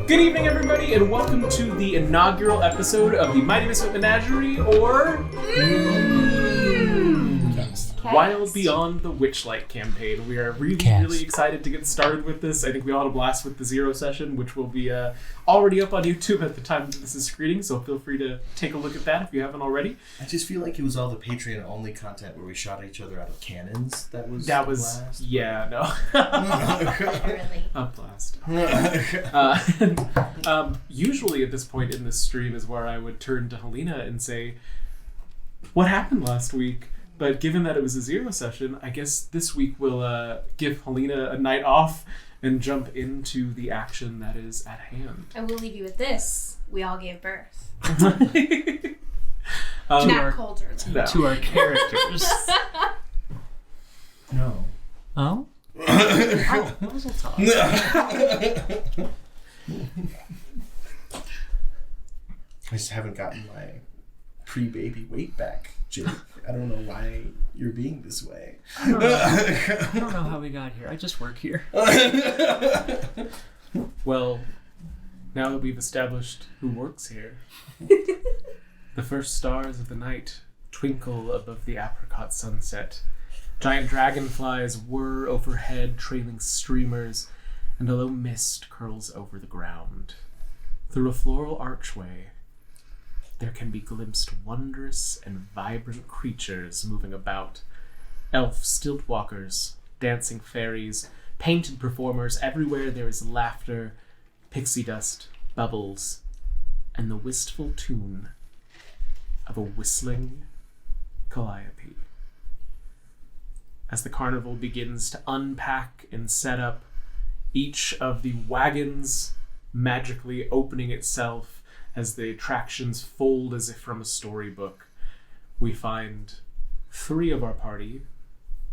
Good evening, everybody, and welcome to the inaugural episode of the Misfit Menagerie, or Wild Beyond the Witchlight campaign. We are really excited to get started with this. I think we all had a blast with the Zero session, which will be already up on YouTube at the time that this is screening, so feel free to take a look at that if you haven't already. I just feel like it was all the Patreon-only content where we shot each other out of cannons. That was blast. Yeah, no. A blast. Usually at this point in this stream is where I would turn to Helena and say, what happened last week? But given that it was a Zero session, I guess this week we'll give Helena a night off and jump into the action that is at hand. I will leave you with this. We all gave birth. To our characters. No. Oh? Mazel tov. I just haven't gotten my pre-baby weight back, Jake. I don't know why you're being this way. I don't know how we got here. I just work here. Well, now that we've established who works here, the first stars of the night twinkle above the apricot sunset. Giant dragonflies whir overhead, trailing streamers, and a low mist curls over the ground. Through a floral archway, there can be glimpsed wondrous and vibrant creatures moving about. Elf stilt walkers, dancing fairies, painted performers. Everywhere there is laughter, pixie dust, bubbles, and the wistful tune of a whistling calliope. As the carnival begins to unpack and set up, each of the wagons magically opening itself as the attractions fold as if from a storybook, we find 3 of our party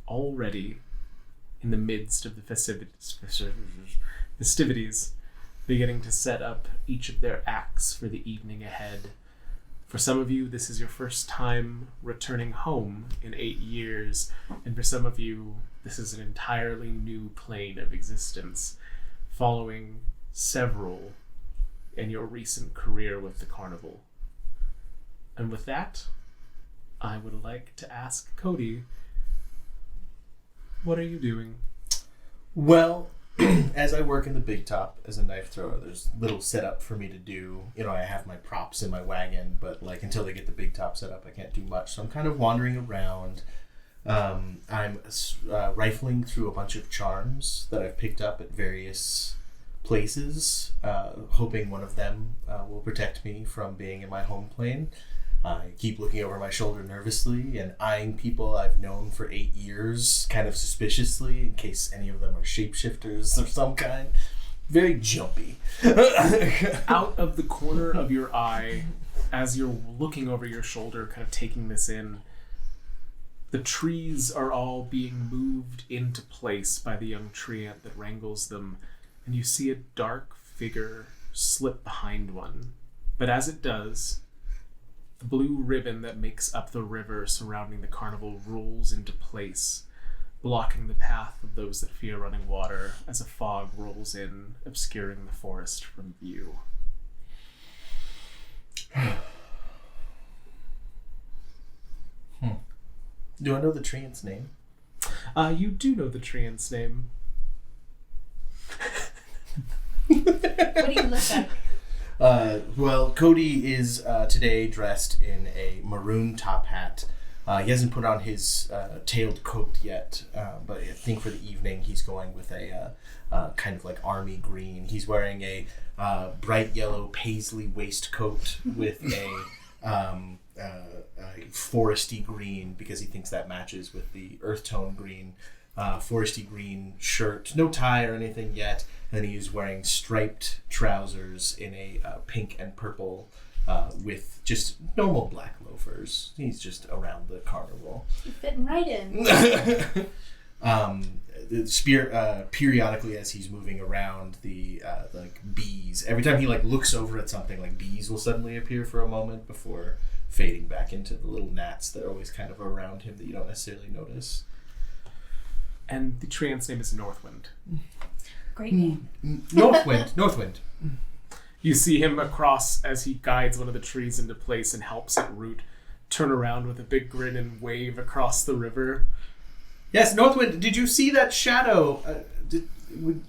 already in the midst of the festivities, beginning to set up each of their acts for the evening ahead. For some of you, this is your first time returning home in 8 years, and for some of you, this is an entirely new plane of existence, following several in your recent career with the carnival. And with that, I would like to ask Cody, what are you doing? Well, as I work in the big top as a knife thrower, there's little setup for me to do. You know, I have my props in my wagon, but like until they get the big top set up, I can't do much. So I'm kind of wandering around. I'm rifling through a bunch of charms that I've picked up at various places, hoping one of them will protect me from being in my home plane. I keep looking over my shoulder nervously and eyeing people I've known for 8 years kind of suspiciously in case any of them are shapeshifters of some kind. Very jumpy. Out of the corner of your eye, as you're looking over your shoulder, kind of taking this in, the trees are all being moved into place by the young treant that wrangles them, and you see a dark figure slip behind one. But as it does, the blue ribbon that makes up the river surrounding the carnival rolls into place, blocking the path of those that fear running water as a fog rolls in, obscuring the forest from view. Do I know the treant's name? You do know the treant's name. What do you look like? Well, Cody is today dressed in a maroon top hat. He hasn't put on his tailed coat yet, but I think for the evening he's going with a kind of like army green. He's wearing a bright yellow paisley waistcoat with a foresty green because he thinks that matches with the earth tone green. Foresty green shirt, no tie or anything yet, and he's wearing striped trousers in a pink and purple with just normal black loafers. He's just around the carnival. You're fitting right in. The spear periodically as he's moving around, the like bees. Every time he like looks over at something, like bees will suddenly appear for a moment before fading back into the little gnats that are always kind of around him that you don't necessarily notice. And the treant's name is Northwind. Great name. Northwind. You see him across as he guides one of the trees into place and helps it root, turn around with a big grin and wave across the river. Yes, Northwind, did you see that shadow?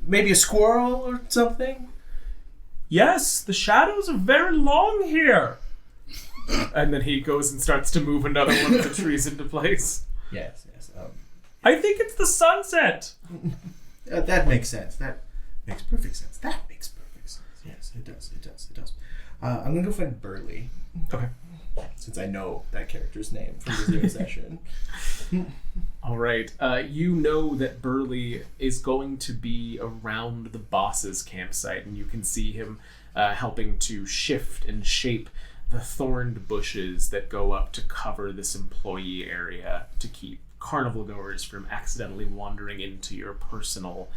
Maybe a squirrel or something? Yes, the shadows are very long here. And then he goes and starts to move another one of the trees into place. Yes. I think it's the sunset. That makes sense. That makes perfect sense. Yes, it does. I'm going to go find Burley. Okay. Since I know that character's name from the Zoom session. All right. You know that Burley is going to be around the boss's campsite, and you can see him helping to shift and shape the thorned bushes that go up to cover this employee area to keep carnival goers from accidentally wandering into your personal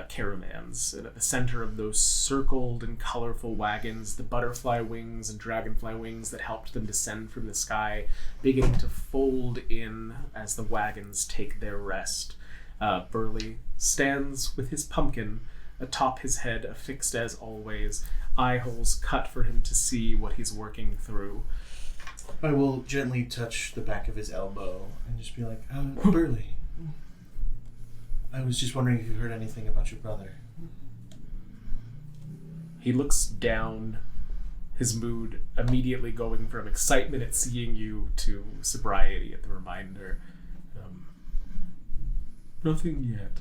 caravans. And at the center of those circled and colorful wagons, the butterfly wings and dragonfly wings that helped them descend from the sky beginning to fold in as the wagons take their rest. Burley stands with his pumpkin atop his head, affixed as always, eye holes cut for him to see what he's working through. I will gently touch the back of his elbow and just be like, Burley, I was just wondering if you heard anything about your brother. He looks down, his mood immediately going from excitement at seeing you to sobriety at the reminder. Nothing yet.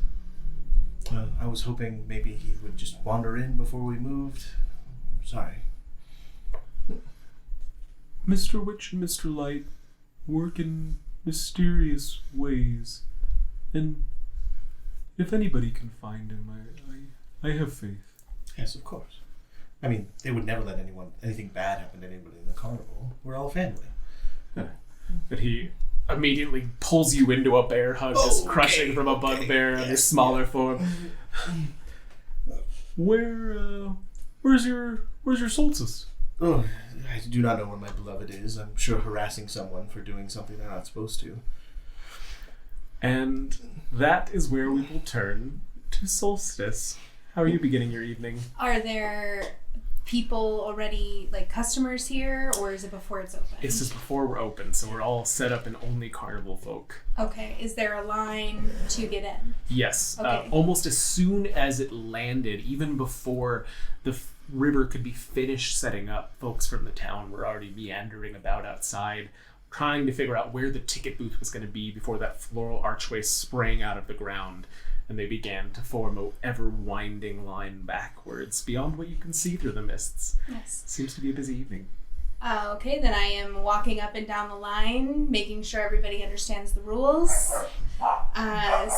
Well, I was hoping maybe he would just wander in before we moved. Sorry. Mr. Witch and Mr. Light work in mysterious ways, and if anybody can find him, I have faith. Yes, of course. I mean, they would never let anything bad happen to anybody in the carnival. We're all family. But he immediately pulls you into a bear hug, just crushing from a bugbear in a smaller form. Where's your solstice? Oh, I do not know where my beloved is. I'm sure harassing someone for doing something they're not supposed to. And that is where we will turn to solstice. How are you beginning your evening? Are there people already, like customers here, or is it before it's open? This is before we're open, so we're all set up and only carnival folk. Okay, is there a line to get in? Yes. Okay. Almost as soon as it landed, even before the river could be finished setting up, folks from the town were already meandering about outside, trying to figure out where the ticket booth was going to be before that floral archway sprang out of the ground, and they began to form a ever-winding line backwards beyond what you can see through the mists. Yes. Seems to be a busy evening. Okay, then I am walking up and down the line, making sure everybody understands the rules.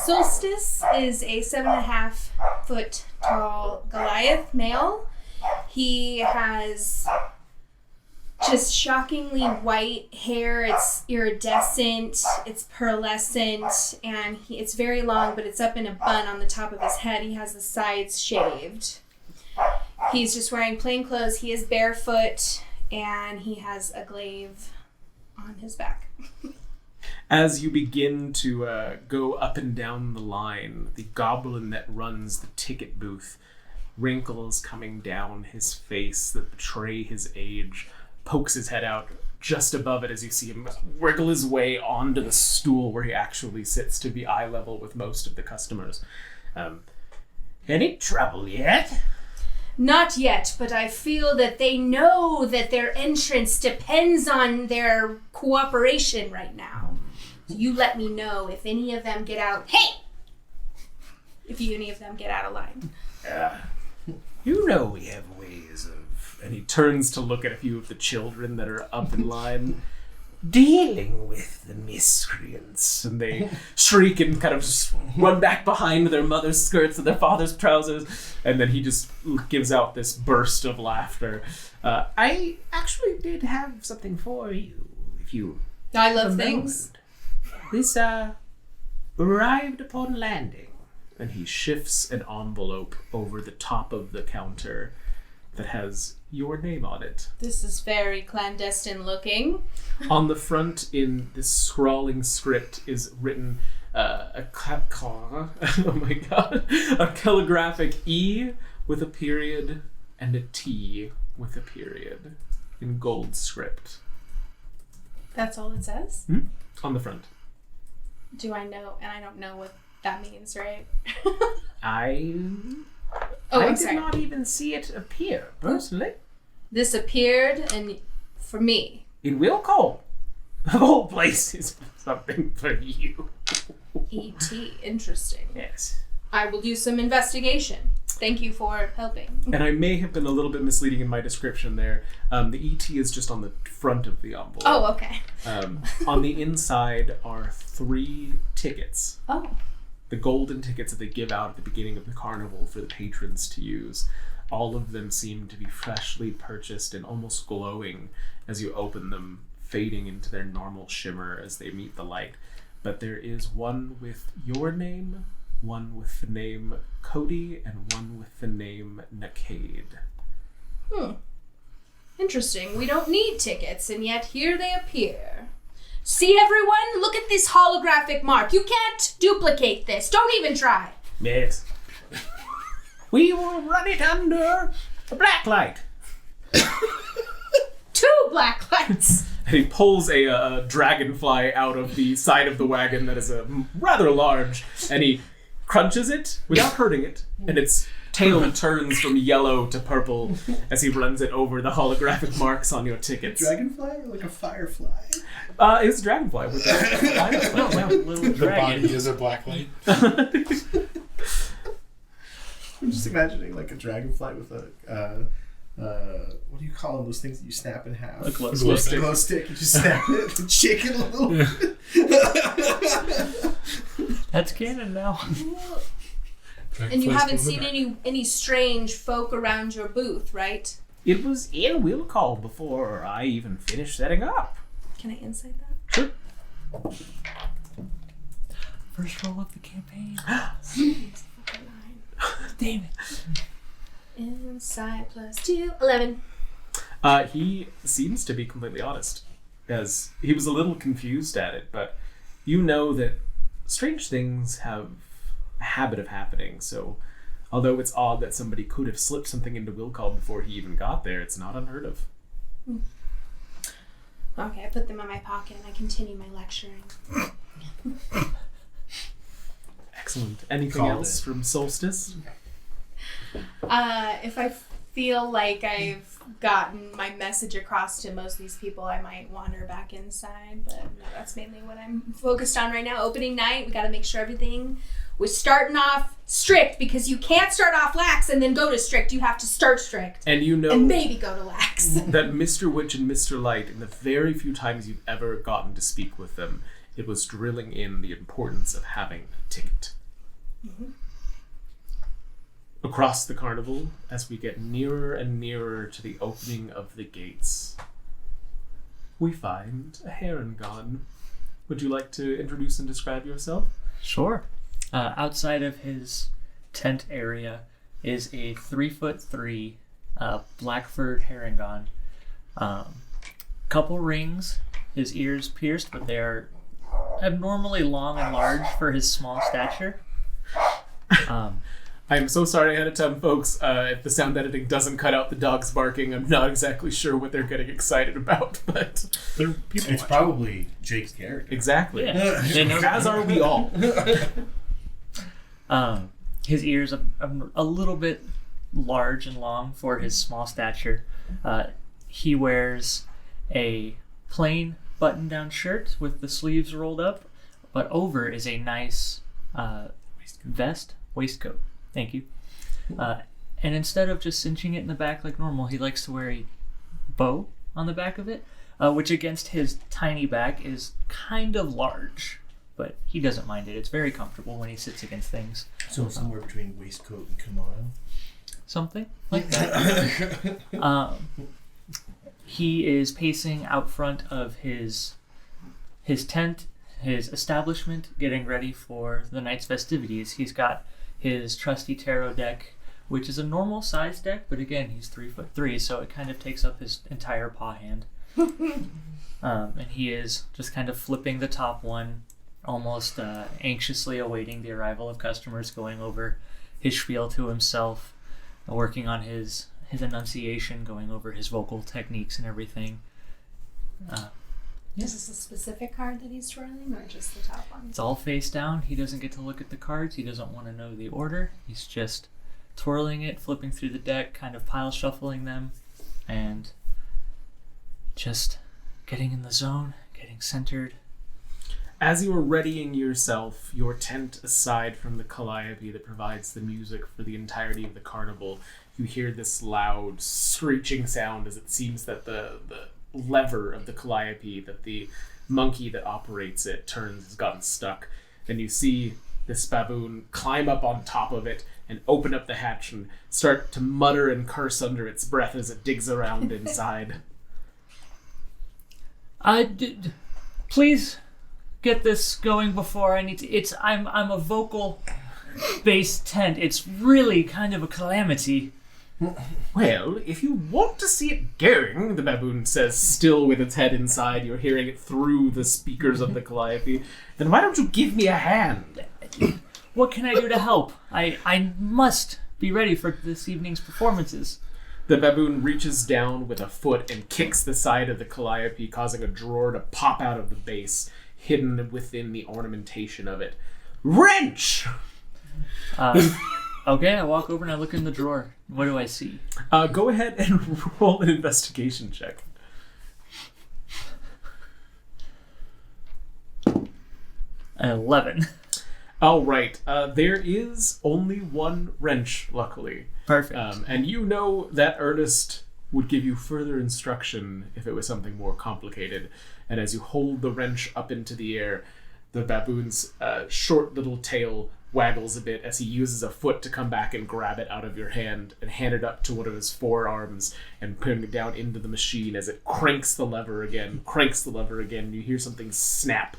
Solstice is a 7.5 foot tall Goliath male. He has just shockingly white hair. It's iridescent, it's pearlescent, and it's very long, but it's up in a bun on the top of his head. He has the sides shaved. He's just wearing plain clothes. He is barefoot, and he has a glaive on his back. As you begin to go up and down the line, the goblin that runs the ticket booth, wrinkles coming down his face that betray his age, pokes his head out just above it as you see him wriggle his way onto the stool where he actually sits to be eye level with most of the customers. Any trouble yet? Not yet, but I feel that they know that their entrance depends on their cooperation right now. So you let me know if any of them get out. Hey! If any of them get out of line. You know we have ways of... And he turns to look at a few of the children that are up in line. Dealing with the miscreants. And they shriek and kind of just run back behind their mother's skirts and their father's trousers. And then he just gives out this burst of laughter. I actually did have something for you, if you... I love things. This arrived upon landing. And he shifts an envelope over the top of the counter that has your name on it. This is very clandestine looking. On the front, in this scrawling script, is written a calligraphic E with a period and a T with a period in gold script. That's all it says? On the front. Do I know? And I don't know what that means, right? I I'm did sorry. not even see it appear, personally. This appeared and for me. In Will Cole. The whole place is something for you. E.T. Interesting. Yes. I will do some investigation. Thank you for helping. And I may have been a little bit misleading in my description there. The ET is just on the front of the envelope. Oh, okay. On the inside are 3 tickets. Oh. The golden tickets that they give out at the beginning of the carnival for the patrons to use. All of them seem to be freshly purchased and almost glowing as you open them, fading into their normal shimmer as they meet the light. But there is one with your name, one with the name Cody, and one with the name Nakade. Interesting. We don't need tickets, and yet here they appear. See, everyone? Look at this holographic mark. You can't duplicate this. Don't even try. Yes. We will run it under a black light. 2 black lights. And he pulls a dragonfly out of the side of the wagon that is rather large, and he crunches it without hurting it, and its tail turns from yellow to purple as he runs it over the holographic marks on your tickets. Dragonfly or like a firefly? It's a dragonfly with a Little The dragon. body is a black light. I'm just imagining like a dragonfly with a what do you call them? Those things that you snap in half? A glow Glow stick. Glow stick. You just snap it and shake it a little bit. That's canon now. And you Dragonflies haven't glow in the seen dark. any strange folk around your booth, right? It was in will call before I even finished setting up. Can I insight that? Sure. First roll of the campaign. Fucking 9. Damn it. Insight +2, 11. He seems to be completely honest, as he was a little confused at it, but you know that strange things have a habit of happening, so although it's odd that somebody could have slipped something into will call before he even got there, it's not unheard of. Okay, I put them in my pocket and I continue my lecturing. Excellent. Anything Called else it. from Solstice? If I feel like I've gotten my message across to most of these people, I might wander back inside, but no, that's mainly what I'm focused on right now. Opening night, we gotta make sure everything was starting off strict, because you can't start off lax and then go to strict. You have to start strict And you know and maybe go to lax. that Mr. Witch and Mr. Light, in the very few times you've ever gotten to speak with them, it was drilling in the importance of having a ticket. Across the carnival, as we get nearer and nearer to the opening of the gates, we find a heron god. Would you like to introduce and describe yourself? Sure. Outside of his tent area is a 3'3" black furred herringon. Couple rings, his ears pierced, but they are abnormally long and large for his small stature. I am so sorry ahead of time, folks. If the sound editing doesn't cut out the dogs barking, I'm not exactly sure what they're getting excited about, but They're people. It's probably Jake's character. exactly. Yeah, they know. As are we all. His ears are a little bit large and long for his small stature. He wears a plain button-down shirt with the sleeves rolled up, but over is a nice waistcoat. Thank you. And instead of just cinching it in the back like normal, he likes to wear a bow on the back of it, which against his tiny back is kind of large, but he doesn't mind it. It's very comfortable when he sits against things. So somewhere between waistcoat and kimono. Something like that. He is pacing out front of his tent, his establishment, getting ready for the night's festivities. He's got his trusty tarot deck, which is a normal size deck, but again, he's 3'3", so it kind of takes up his entire paw hand. And he is just kind of flipping the top one, almost anxiously awaiting the arrival of customers, going over his spiel to himself, working on his his enunciation, going over his vocal techniques and everything. Is this a specific card that he's twirling, or just the top one? It's all face down. He doesn't get to look at the cards. He doesn't want to know the order. He's just twirling it, flipping through the deck, kind of pile shuffling them, and just getting in the zone, getting centered. As you are readying yourself, your tent aside from the calliope that provides the music for the entirety of the carnival, you hear this loud screeching sound as it seems that the lever of the calliope, that the monkey that operates it turns, has gotten stuck. And you see this baboon climb up on top of it and open up the hatch and start to mutter and curse under its breath as it digs around inside. Please get this going before I need to. I'm a vocal based tent. It's really kind of a calamity. Well, if you want to see it going, the baboon says, still with its head inside, you're hearing it through the speakers of the calliope, then why don't you give me a hand? What can I do to help? I must be ready for this evening's performances. The baboon reaches down with a foot and kicks the side of the calliope, causing a drawer to pop out of the base, hidden within the ornamentation of it. Wrench! Okay, I walk over and I look in the drawer. What do I see? Go ahead and roll an investigation check. 11. All right. There is only one wrench, luckily. Perfect. And you know that Ernest would give you further instruction if it was something more complicated. And as you hold the wrench up into the air, the baboon's short little tail waggles a bit as he uses a foot to come back and grab it out of your hand and hand it up to one of his forearms and putting it down into the machine as it cranks the lever again. You hear something snap,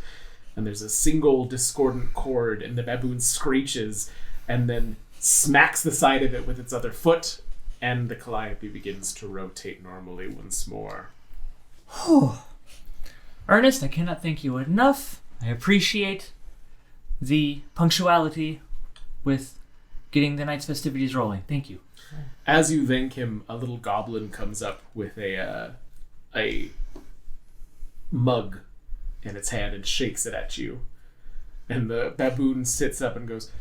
and there's a single discordant chord, and the baboon screeches and then smacks the side of it with its other foot, and the calliope begins to rotate normally once more. Ernest, I cannot thank you enough. I appreciate the punctuality with getting the night's festivities rolling. Thank you. As you thank him, a little goblin comes up with a mug in its hand and shakes it at you. And the baboon sits up and goes,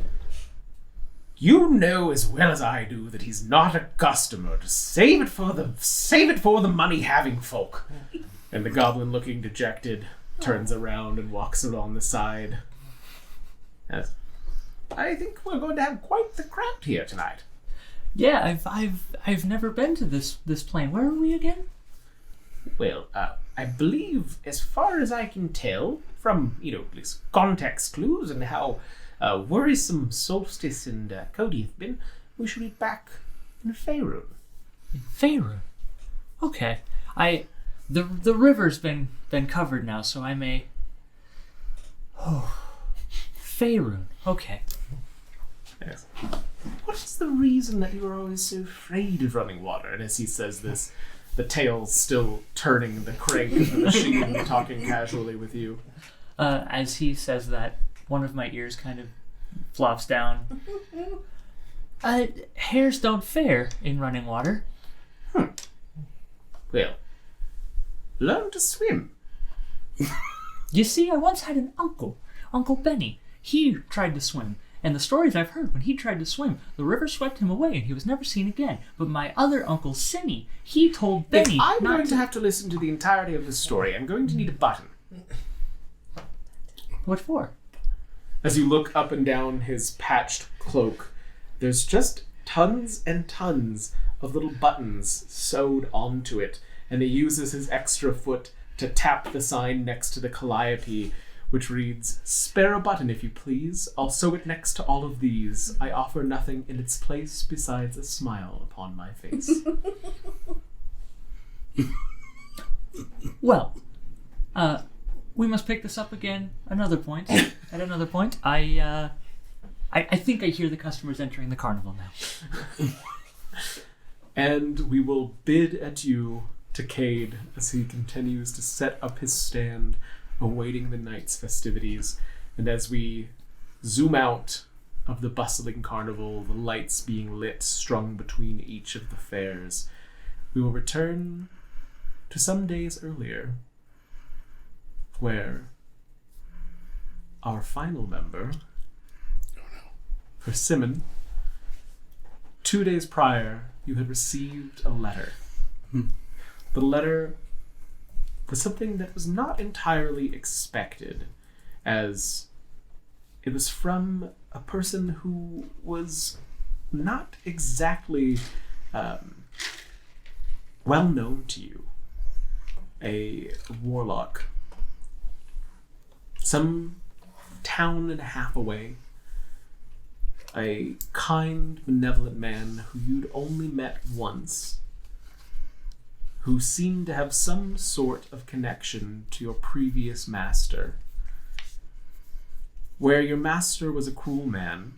"You know as well as I do that he's not a customer. Just save it for the money-having folk." And the goblin, looking dejected, turns around and walks along the side. Yes. I think we're going to have quite the crowd here tonight. Yeah, I've never been to this plane. Where are we again? Well, I believe, as far as I can tell, from, at least context clues and how worrisome Solstice and Cody have been, we should be back in Feywild. In Feywild? Okay. The river's been covered now, so I may... Feywild. Okay. Yes. What is the reason that you are always so afraid of running water? And as he says this, the tail's still turning the crank of the machine, talking casually with you. As he says that, one of my ears kind of flops down. Hares don't fare in running water. Well, learn to swim. You see, I once had an uncle, Uncle Benny. He tried to swim, and the stories I've heard, when he tried to swim, the river swept him away and he was never seen again. But my other uncle, Simmy, he told Benny if I'm not going to have to listen to the entirety of this story, I'm going to need a button. What for? As you look up and down his patched cloak, there's just tons and tons of little buttons sewed onto it, and he uses his extra foot to tap the sign next to the calliope, which reads, "Spare a button, if you please. I'll sew it next to all of these. I offer nothing in its place besides a smile upon my face." Well, we must pick this up again at another point. I think I hear the customers entering the carnival now. And we will bid adieu to Cade as he continues to set up his stand, awaiting the night's festivities. And as we zoom out of the bustling carnival, the lights being lit, strung between each of the fairs, we will return to some days earlier, where our final member, Persimmon, 2 days prior, you had received a letter. The letter was something that was not entirely expected, as it was from a person who was not exactly well known to you. A warlock. Some town and a half away. A kind, benevolent man who you'd only met once, who seemed to have some sort of connection to your previous master. Where your master was a cruel man,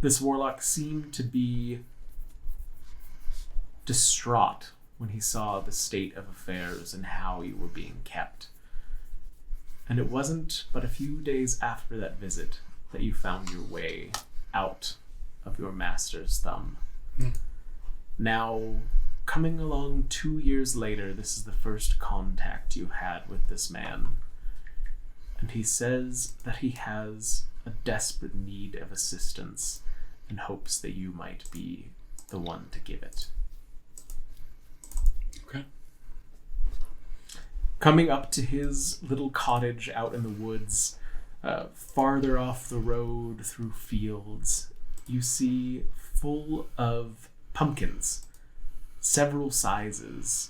this warlock seemed to be distraught when he saw the state of affairs and how you were being kept. And it wasn't but a few days after that visit that you found your way out of your master's thumb. Now, coming along 2 years later, this is the first contact you've had with this man. And he says that he has a desperate need of assistance and hopes that you might be the one to give it. Okay. Coming up to his little cottage out in the woods, farther off the road through fields, you see full of pumpkins, several sizes.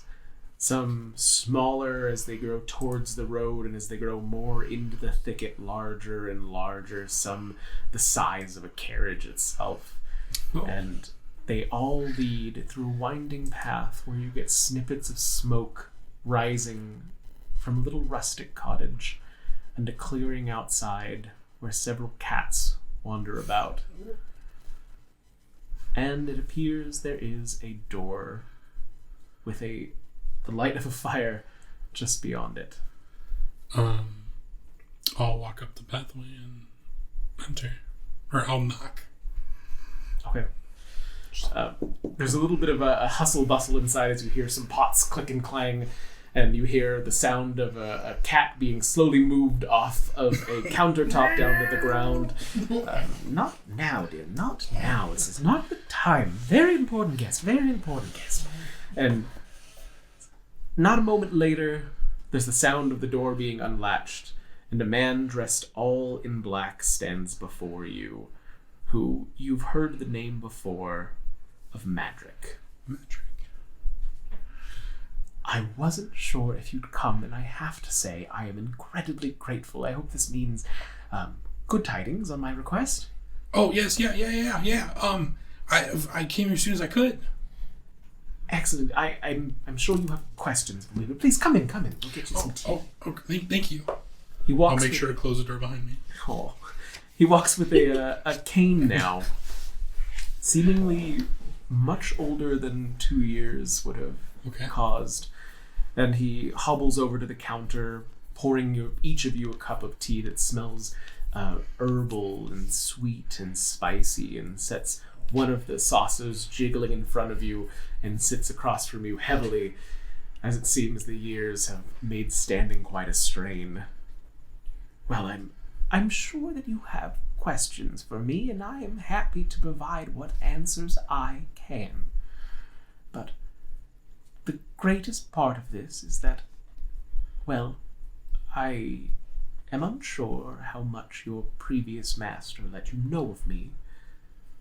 Some smaller as they grow towards the road, and as they grow more into the thicket, larger and larger, some the size of a carriage itself. Oh. And they all lead through a winding path where you get snippets of smoke rising from a little rustic cottage and a clearing outside where several cats wander about. And it appears there is a door with the light of a fire just beyond it. I'll walk up the pathway and enter. Or I'll knock. Okay. There's a little bit of a hustle bustle inside as you hear some pots click and clang, and you hear the sound of a cat being slowly moved off of a countertop down to the ground. Not now, dear, not now. This is not the time. Very important guest, very important guest. And not a moment later, there's the sound of the door being unlatched, and a man dressed all in black stands before you, who you've heard the name before of Madrick. Menagerie. I wasn't sure if you'd come, and I have to say I am incredibly grateful. I hope this means good tidings on my request. Oh, yes, yeah. I came here as soon as I could. Excellent. I'm sure you have questions for me, but please come in. We'll get you some tea. Okay, thank you. He walks. I'll make sure to close the door behind me. Oh, he walks with a cane now, seemingly much older than 2 years would have caused. And he hobbles over to the counter, pouring each of you a cup of tea that smells herbal and sweet and spicy, and sets one of the saucers jiggling in front of you and sits across from you heavily, as it seems the years have made standing quite a strain. Well, I'm sure that you have questions for me, and I am happy to provide what answers I can. But the greatest part of this is that, well, I am unsure how much your previous master let you know of me,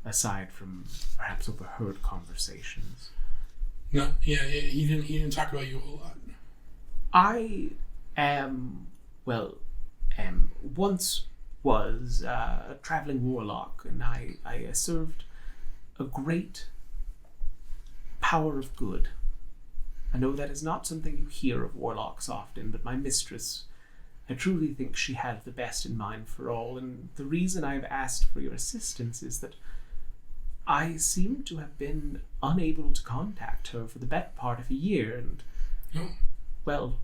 aside from perhaps overheard conversations. No, yeah, he didn't talk about you a whole lot. I once was a traveling warlock, and I served a great power of good. I know that is not something you hear of warlocks often, but my mistress, I truly think she had the best in mind for all, and the reason I've asked for your assistance is that I seem to have been unable to contact her for the better part of a year, and, well,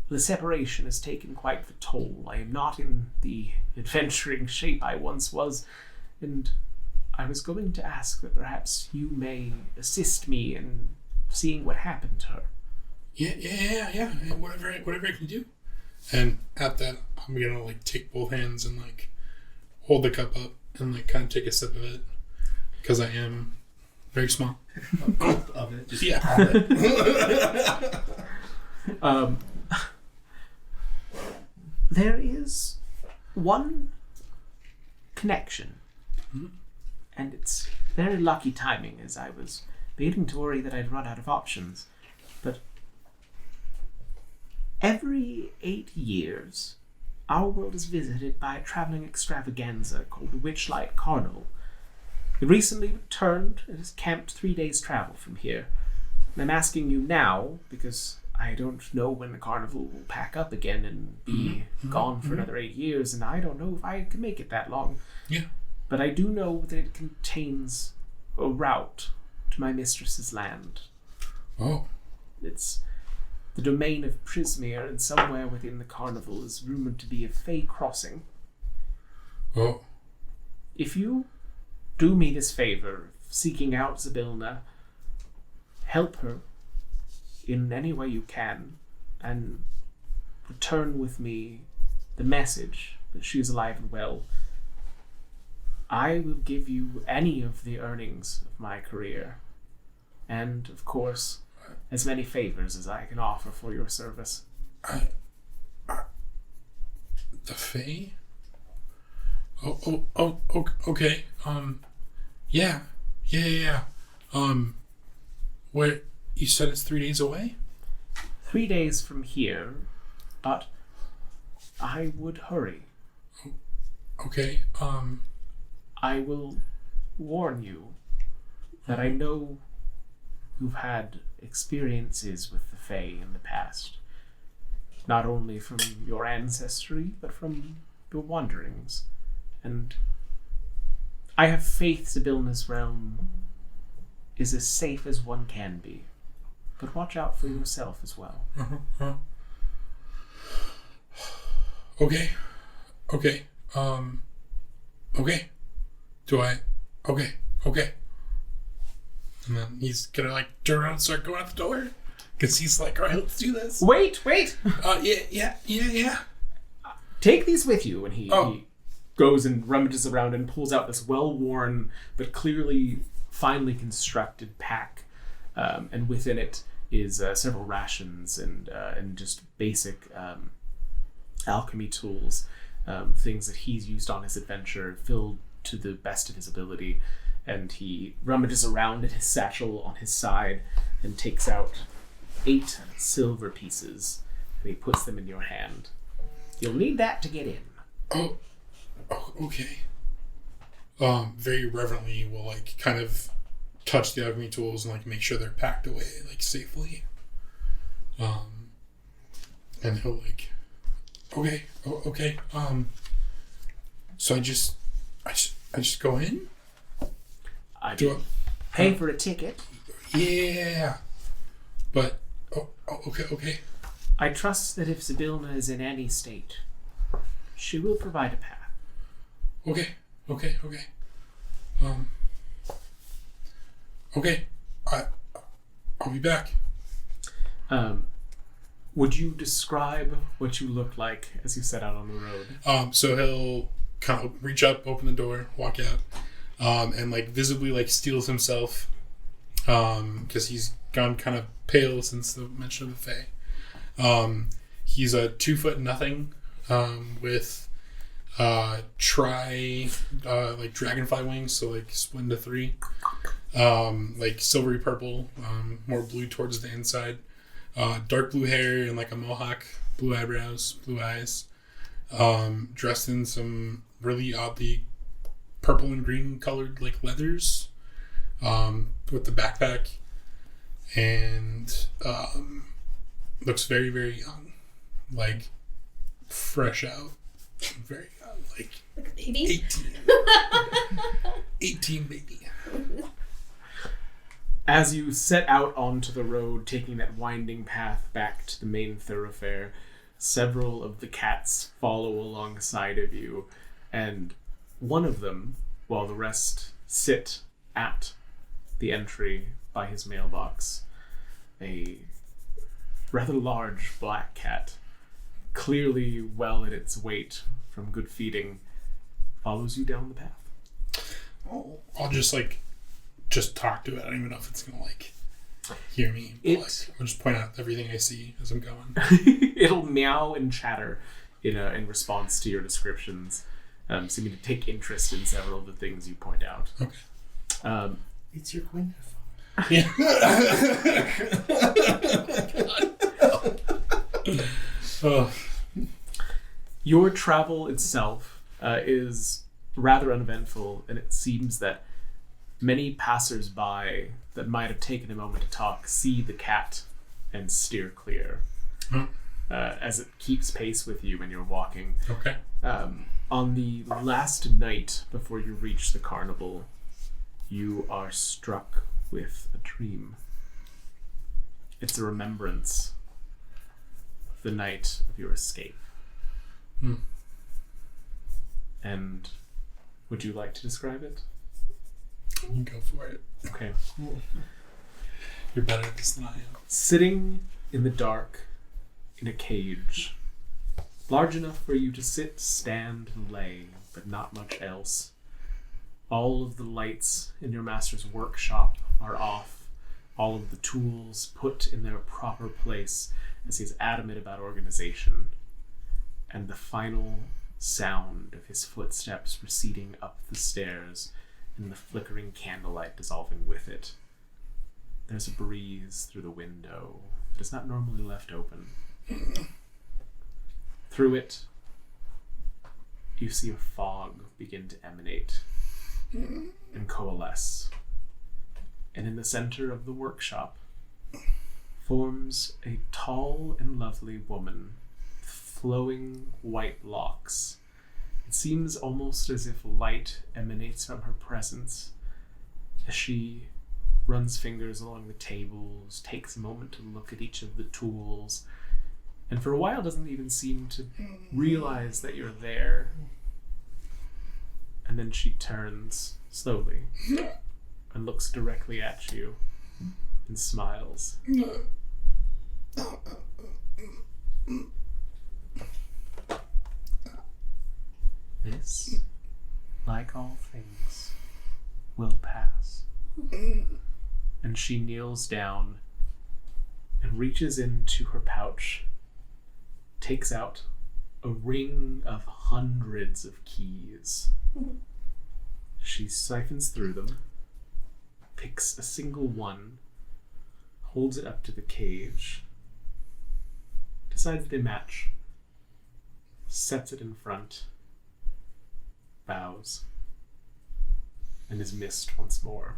the separation has taken quite the toll. I am not in the adventuring shape I once was, and I was going to ask that perhaps you may assist me in seeing what happened to her. Yeah. Whatever I can do. And at that, I'm gonna like take both hands and like hold the cup up and like kind of take a sip of it because I am very small. A gulp of it. Just Yeah. all it. There is one connection, and it's very lucky timing, as I was beginning to worry that I'd run out of options. But every 8 years, our world is visited by a traveling extravaganza called the Witchlight Carnival. It recently returned and is camped 3 days' travel from here. And I'm asking you now because I don't know when the carnival will pack up again and be gone for another 8 years, and I don't know if I can make it that long. Yeah. But I do know that it contains a route to my mistress's land. Oh. It's the domain of Prismere, and somewhere within the carnival is rumored to be a Fey crossing. Oh. If you do me this favor of seeking out Zybilna, help her in any way you can, and return with me the message that she is alive and well, I will give you any of the earnings of my career, and, of course, as many favors as I can offer for your service. The Fae? Okay. Yeah. Where, you said it's 3 days away? 3 days from here, but I would hurry. Okay, I will warn you that I know you've had experiences with the Fae in the past, not only from your ancestry, but from your wanderings. And I have faith Zybilna's realm is as safe as one can be, but watch out for yourself as well. Okay. Okay. And then he's gonna like turn around and start going out the door. Cause he's like, alright, let's do this. Wait! Yeah. Take these with you. And he goes and rummages around and pulls out this well-worn but clearly finely constructed pack. And within it is several rations and just basic alchemy tools, things that he's used on his adventure, filled to the best of his ability. And he rummages around in his satchel on his side and takes out 8 silver pieces, and he puts them in your hand. You'll need that to get in. Oh, okay. Very reverently will like kind of touch the alchemy tools and like make sure they're packed away like safely. And he'll like, okay. So I just go in. I do pay for a ticket. Yeah. But okay. I trust that if Zybilna is in any state, she will provide a path. Okay. Okay. I'll be back. Would you describe what you look like as you set out on the road? So he'll kind of reach up, open the door, walk out, and like visibly like steels himself, because he's gone kind of pale since the mention of the Fae. He's a 2 foot nothing, with like dragonfly wings, so like split into 3, like silvery purple, more blue towards the inside, dark blue hair and like a mohawk, blue eyebrows, blue eyes, dressed in some really oddly purple and green colored like leathers, with the backpack, and looks very, very young, like fresh out, very young, like Like a baby? 18 baby. As you set out onto the road, taking that winding path back to the main thoroughfare, several of the cats follow alongside of you, and one of them, while the rest sit at the entry by his mailbox, a rather large black cat, clearly well in its weight from good feeding, follows you down the path. I'll just talk to it. I don't even know if it's gonna hear me. I'll just point out everything I see as I'm going. It'll meow and chatter in response to your descriptions, seeming to take interest in several of the things you point out. Okay. It's your queen. Yeah. Your travel itself is rather uneventful, and it seems that many passers-by that might have taken a moment to talk see the cat and steer clear as it keeps pace with you when you're walking. Okay. On the last night before you reach the carnival, you are struck with a dream. It's a remembrance of the night of your escape. And would you like to describe it? You can go for it. Okay. You're better at this than I am. Sitting in the dark in a cage, large enough for you to sit, stand, and lay, but not much else. All of the lights in your master's workshop are off. All of the tools put in their proper place as he's adamant about organization. And the final sound of his footsteps receding up the stairs and the flickering candlelight dissolving with it. There's a breeze through the window that is not normally left open. Through it, you see a fog begin to emanate and coalesce. And in the center of the workshop forms a tall and lovely woman with flowing white locks. It seems almost as if light emanates from her presence as she runs fingers along the tables, takes a moment to look at each of the tools, and for a while doesn't even seem to realize that you're there. And then she turns slowly and looks directly at you and smiles. This, like all things, will pass. And she kneels down and reaches into her pouch, takes out a ring of hundreds of keys. She siphons through them, picks a single one, holds it up to the cage, decides they match, sets it in front, bows, and is missed once more.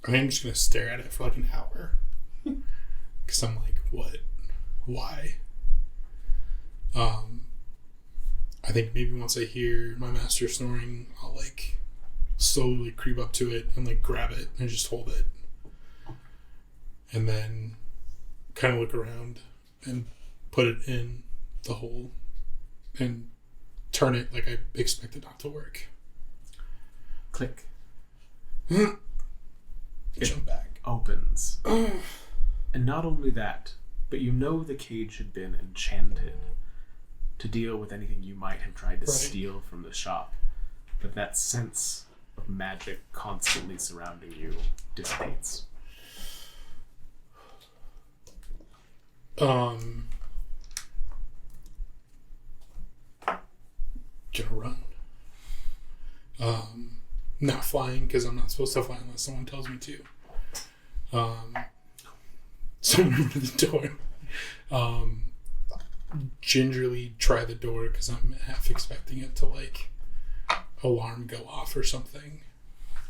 I'm just gonna stare at it for like an hour. Because I'm like, what? Why? I think maybe once I hear my master snoring, I'll like slowly creep up to it and like grab it and just hold it. And then kind of look around and put it in the hole and turn it like I expect it not to work. Click. Jump back. Opens. And not only that, but you know the cage had been enchanted to deal with anything you might have tried to steal from the shop. But that sense of magic constantly surrounding you dissipates. Gonna run. Not flying, because I'm not supposed to fly unless someone tells me to. So move to the door. Gingerly try the door, because I'm half expecting it to like alarm go off or something.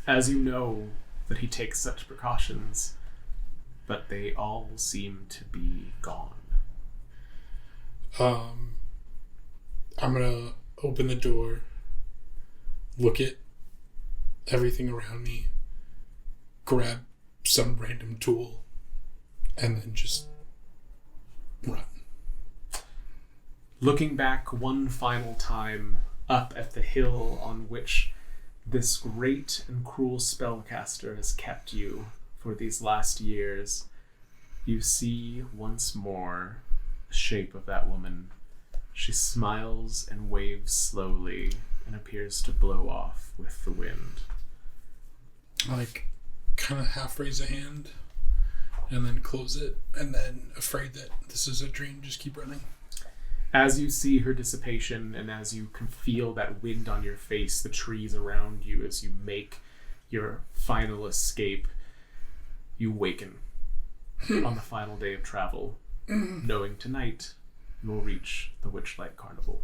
As you know that he takes such precautions, but they all seem to be gone. I'm gonna open the door, look at everything around me, grab some random tool and then just run. Looking back one final time up at the hill on which this great and cruel spellcaster has kept you for these last years, you see once more the shape of that woman. She smiles and waves slowly and appears to blow off with the wind. I kind of half raise a hand and then close it, and then, afraid that this is a dream, just keep running. As you see her dissipation and as you can feel that wind on your face, the trees around you, as you make your final escape, you waken on the final day of travel, knowing tonight you will reach the Witchlight Carnival.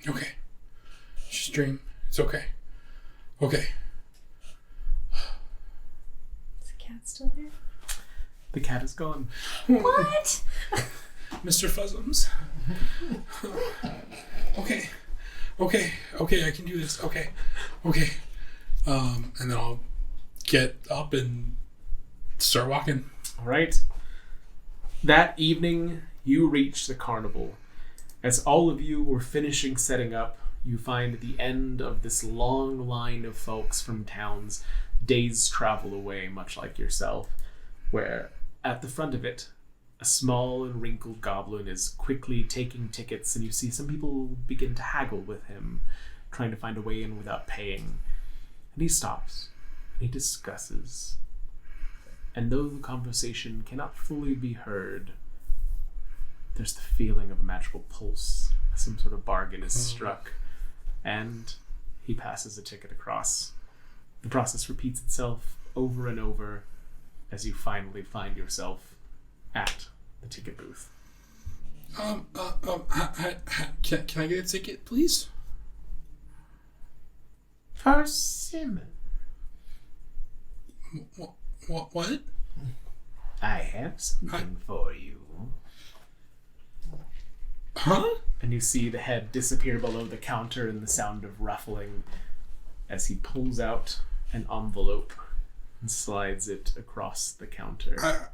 Okay. It's just a dream. It's okay. Okay. Is the cat still there? The cat is gone. What? Mr. Fuzzums. Okay. Okay, I can do this. Okay. And then I'll get up and start walking. All right. That evening, you reach the carnival. As all of you were finishing setting up, you find the end of this long line of folks from towns days' travel away, much like yourself, where at the front of it, a small and wrinkled goblin is quickly taking tickets, and you see some people begin to haggle with him, trying to find a way in without paying. And he stops, and he discusses. And though the conversation cannot fully be heard, there's the feeling of a magical pulse. Some sort of bargain is struck, and he passes a ticket across. The process repeats itself over and over as you finally find yourself at the ticket booth. Can I get a ticket, please? For Simon. What? I have something for you. Huh? And you see the head disappear below the counter and the sound of ruffling as he pulls out an envelope and slides it across the counter.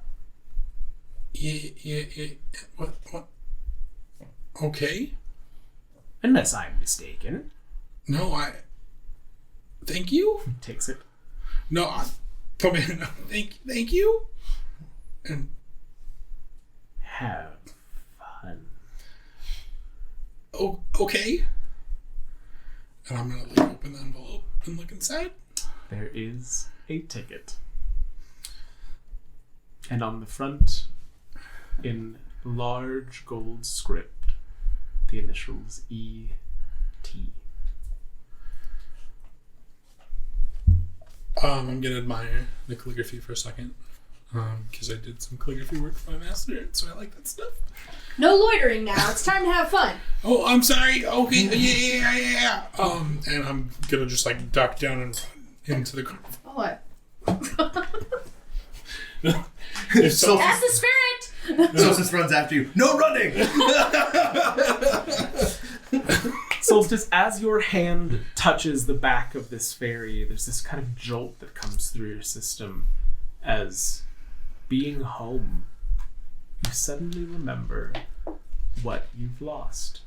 Yeah. What? Okay. Unless I'm mistaken. No, thank you? Takes it. No, come in. Thank you. And Have fun. Okay. And I'm gonna open the envelope and look inside. There is a ticket. And on the front, in large gold script, the initials E.T. I'm gonna admire the calligraphy for a second, because I did some calligraphy work for my master, so I like that stuff. No loitering now. It's time to have fun. Oh, I'm sorry. Okay, yeah. And I'm gonna just duck down and run into the car. What? So That's the spirit! Solstice runs after you. No running! Solstice, as your hand touches the back of this fairy, there's this kind of jolt that comes through your system as being home, you suddenly remember what you've lost.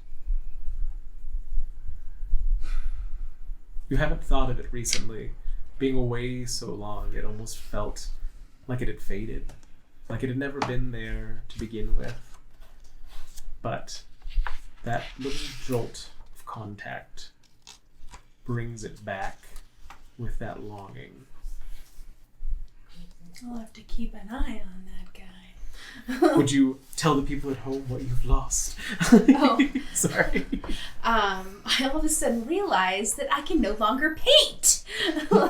You haven't thought of it recently. Being away so long, it almost felt like it had faded, like it had never been there to begin with. But that little jolt of contact brings it back with that longing. I'll have to keep an eye on that guy. Would you tell the people at home what you've lost? Oh. Sorry. I all of a sudden realized that I can no longer paint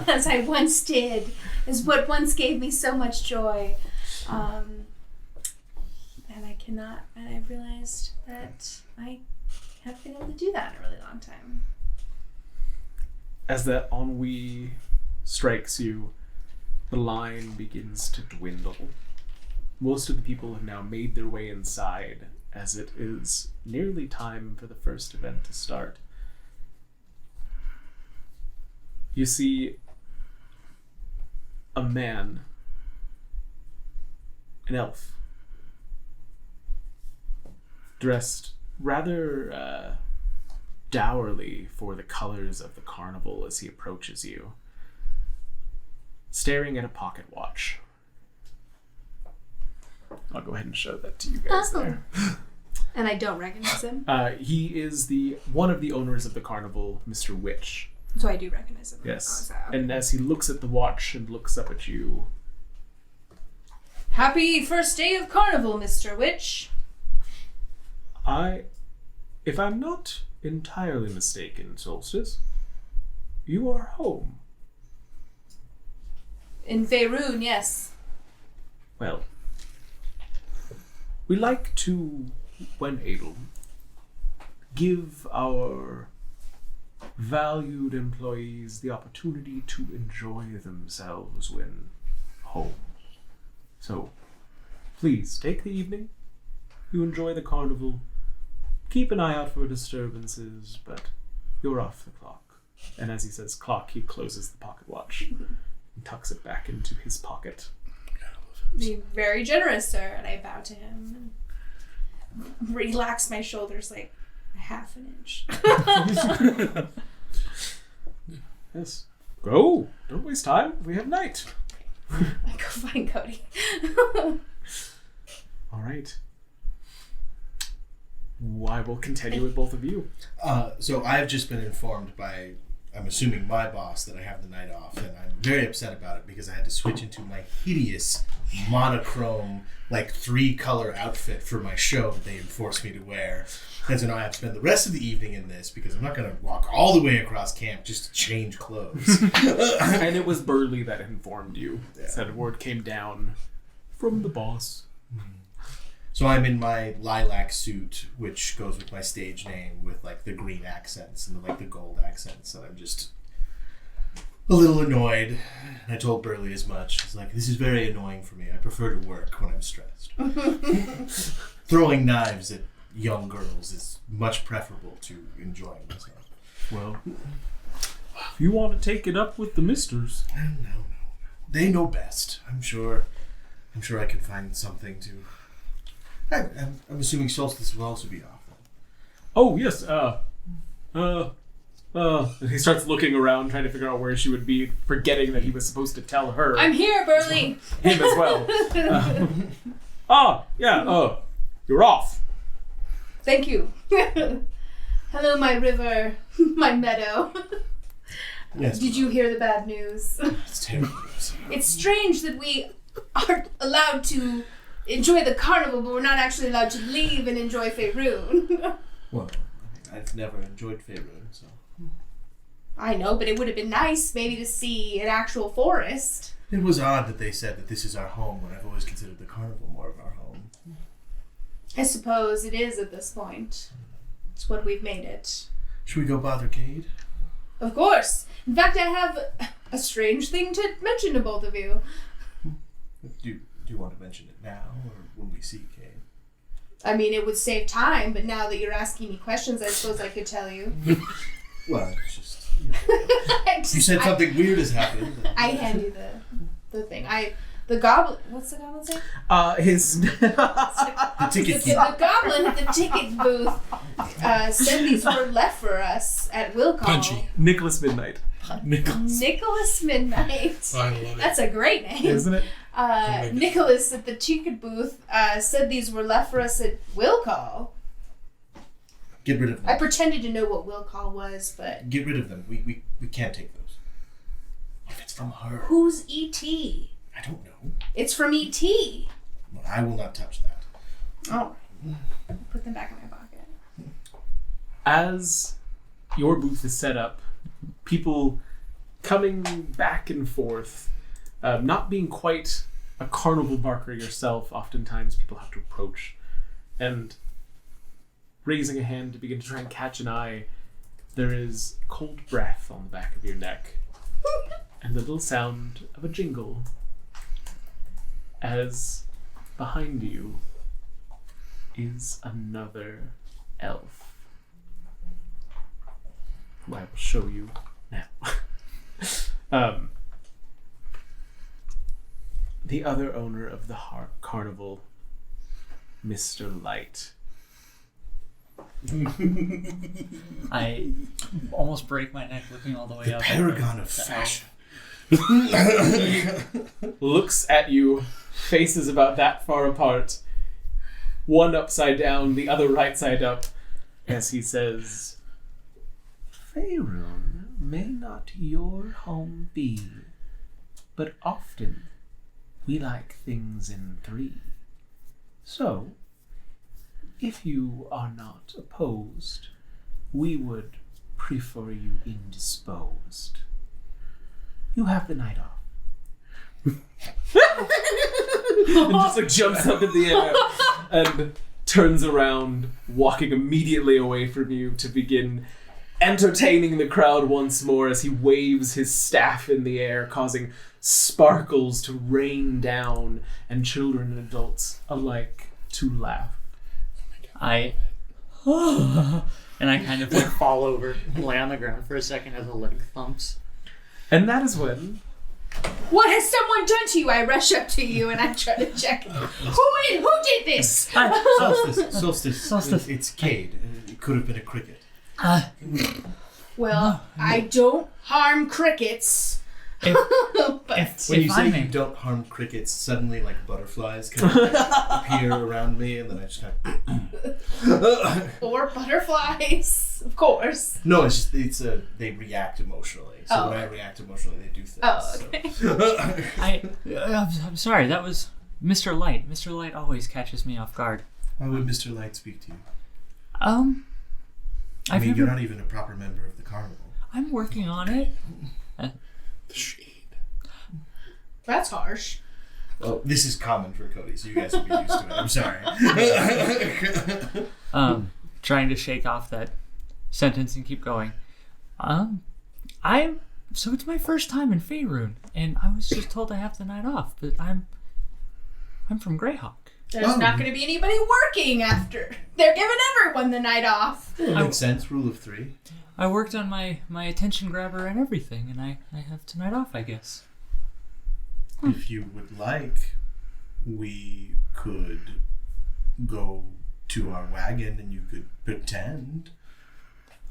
as I once did, is what once gave me so much joy. And I cannot, and I realized that I haven't been able to do that in a really long time. As that ennui strikes you, the line begins to dwindle. Most of the people have now made their way inside, as it is nearly time for the first event to start. You see a man, an elf, dressed rather dourly for the colors of the carnival as he approaches you, staring at a pocket watch. I'll go ahead and show that to you guys there. And I don't recognize him. He is one of the owners of the carnival, Mr. Witch. So I do recognize him. Yes. Oh, okay. And as he looks at the watch and looks up at you, Happy first day of carnival, Mr. Witch. if I'm not entirely mistaken, Solstice, you are home. In Faerun, yes. Well, we like to, when able, give our valued employees the opportunity to enjoy themselves when home. So, please, take the evening. You enjoy the carnival. Keep an eye out for disturbances, but you're off the clock. And as he says clock, he closes the pocket watch and tucks it back into his pocket. You're very generous, sir. And I bow to him and relax my shoulders like a half an inch. Yes. Go. Don't waste time. We have night. I go find Cody. All right. I will continue with both of you. So I've just been informed by, I'm assuming my boss, that I have the night off, and I'm very upset about it because I had to switch into my hideous monochrome, like 3-color outfit for my show that they enforced me to wear. And so now I have to spend the rest of the evening in this because I'm not going to walk all the way across camp just to change clothes. And it was Burley that informed you. Yeah. Said word came down from the boss. So I'm in my lilac suit, which goes with my stage name, with like the green accents and like the gold accents. And I'm just a little annoyed. And I told Burley as much. It's like, this is very annoying for me. I prefer to work when I'm stressed. Throwing knives at young girls is much preferable to enjoying myself. Well, if you want to take it up with the misters. No. They know best. I'm sure I can find something to... I'm assuming Solstice will also be off then. Oh, yes. And he starts looking around, trying to figure out where she would be, forgetting that he was supposed to tell her. I'm here, Burley. Him as well. You're off. Thank you. Hello, my river, my meadow. Yes. Did you hear the bad news? It's terrible news. It's strange that we aren't allowed to enjoy the carnival, but we're not actually allowed to leave and enjoy Faerun. Well, I've never enjoyed Feywild, so... I know, but it would have been nice maybe to see an actual forest. It was odd that they said that this is our home when I've always considered the carnival more of our home. I suppose it is at this point. It's what we've made it. Should we go bother Cade? Of course. In fact, I have a strange thing to mention to both of you. Do you want to mention it now, or when we see Cade? I mean, it would save time, but now that you're asking me questions, I suppose I could tell you. Well, it's just... You said something weird has happened. I hand you the thing. The goblin... What's the goblin say? The ticket The goblin at the ticket booth said these were left for us at will call. Punchy. Nicholas Midnight. Nicholas Midnight. I love it. That's a great name. Isn't it? Nicholas at the ticket booth said these were left for us at will call. Get rid of them. I pretended to know what will call was, but... Get rid of them. We can't take those. If it's from her. Who's E.T.? I don't know. It's from E.T. Well, I will not touch that. Oh. Put them back in my pocket. As your booth is set up, people coming back and forth, not being quite a carnival barker yourself, oftentimes people have to approach and raising a hand to begin to try and catch an eye. There is cold breath on the back of your neck and the little sound of a jingle as behind you is another elf, who I will show you now. the other owner of the carnival, Mr. Light. I almost break my neck looking all the way up. Paragon of fashion. Looks at you, faces about that far apart, one upside down, the other right side up, as he says, Faerun may not your home be, but often we like things in 3. So, if you are not opposed, we would prefer you indisposed. You have the night off. And just like jumps up in the air and turns around, walking immediately away from you to begin entertaining the crowd once more as he waves his staff in the air, causing sparkles to rain down and children and adults alike to laugh. And I kind of like fall over and lay on the ground for a second as the leg thumps. And that is when... What has someone done to you? I rush up to you and I try to check. Who did this? Solstice. It's Cade. It could have been a cricket. Well, I don't harm crickets. But When you say you don't harm crickets, suddenly like butterflies kind of appear around me, and then I just kind of... or butterflies, of course. No, it's just they react emotionally. So when I react emotionally, they do things. Oh, okay. I'm sorry. That was Mr. Light. Mr. Light always catches me off guard. Why would Mr. Light speak to you? I mean, you're not even a proper member of the carnival. I'm working on it. The shade. That's harsh. Well, this is common for Cody, so you guys will be used to it. I'm sorry. Trying to shake off that sentence and keep going. So it's my first time in Faerun, and I was just told I have the night off, but I'm from Greyhawk. There's not going to be anybody working after. They're giving everyone the night off. Yeah, makes sense. Rule of 3. I worked on my attention grabber and everything, and I have tonight off, I guess. If you would like, we could go to our wagon and you could pretend.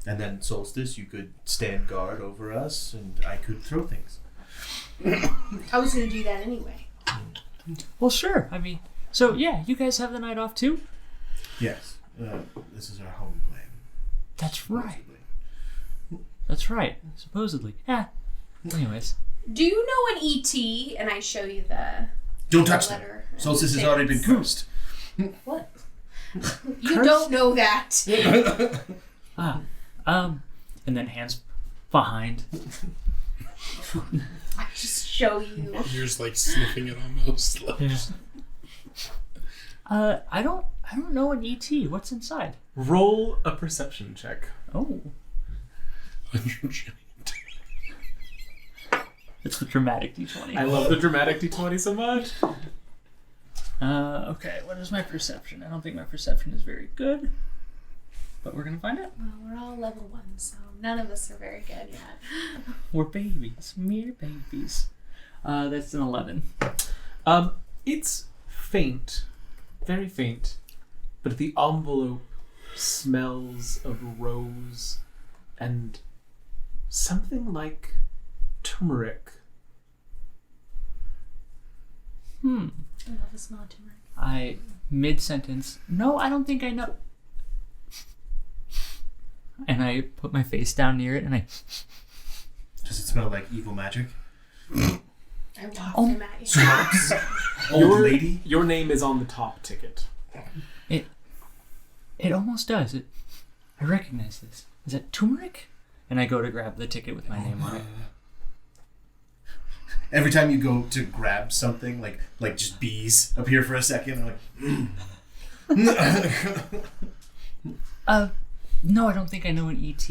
And then Solstice, you could stand guard over us and I could throw things. I was going to do that anyway. Well, sure. I mean, so yeah, you guys have the night off too? Yes. This is our home plan. That's right. That's right. Supposedly. Yeah. Anyways. Do you know an ET? And I show you the Don't touch them. letter. Solstice has already been cursed. What? You don't know that. And then hands behind. I just show you. You're just like sniffing it almost. Like. Yeah. I don't know an ET. What's inside? Roll a perception check. Oh. It's the dramatic D20. I love the dramatic D20 so much. Okay, what is my perception? I don't think my perception is very good. But we're gonna find out. Well, we're all level 1, so none of us are very good yet. We're babies. Mere babies. That's an 11. It's faint. Very faint. But the envelope smells of rose and something like turmeric. I love the smell of turmeric. I mid-sentence. No, I don't think I know. And I put my face down near it and I... Does it smell like evil magic? I waft him at you. Old lady? Your name is on the top ticket. It almost does. I recognize this. Is that turmeric? And I go to grab the ticket with my name on it. Every time you go to grab something, like just bees appear for a second. No, I don't think I know an ET.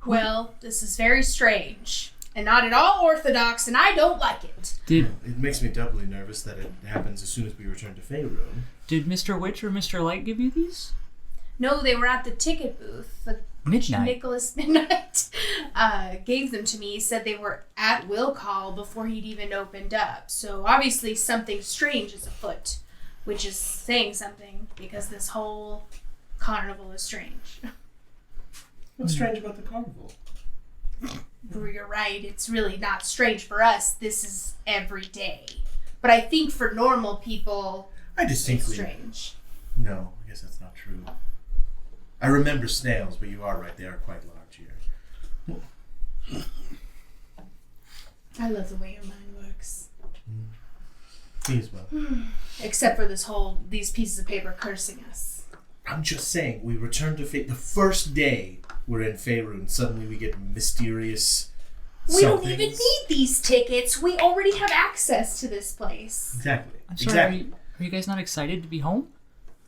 Well, this is very strange. And not at all orthodox, and I don't like it. It makes me doubly nervous that it happens as soon as we return to Feywild. Did Mr. Witch or Mr. Light give you these? No, they were at the ticket booth. The Midnight. Nicholas Midnight gave them to me. He said they were at will call before he'd even opened up. So obviously something strange is afoot, which is saying something because this whole carnival is strange. What's strange about the carnival? You're right. It's really not strange for us. This is every day. But I think for normal people, I it's distinctly... strange. No, I guess that's not true. I remember snails, but you are right. They are quite large here. I love the way your mind works. Me as well. Except for these pieces of paper cursing us. I'm just saying, we returned to Fate. The first day we're in Faerun, suddenly we get mysterious We don't somethings. even need these tickets. We already have access to this place. Exactly. I'm sorry, Exactly. are you guys not excited to be home?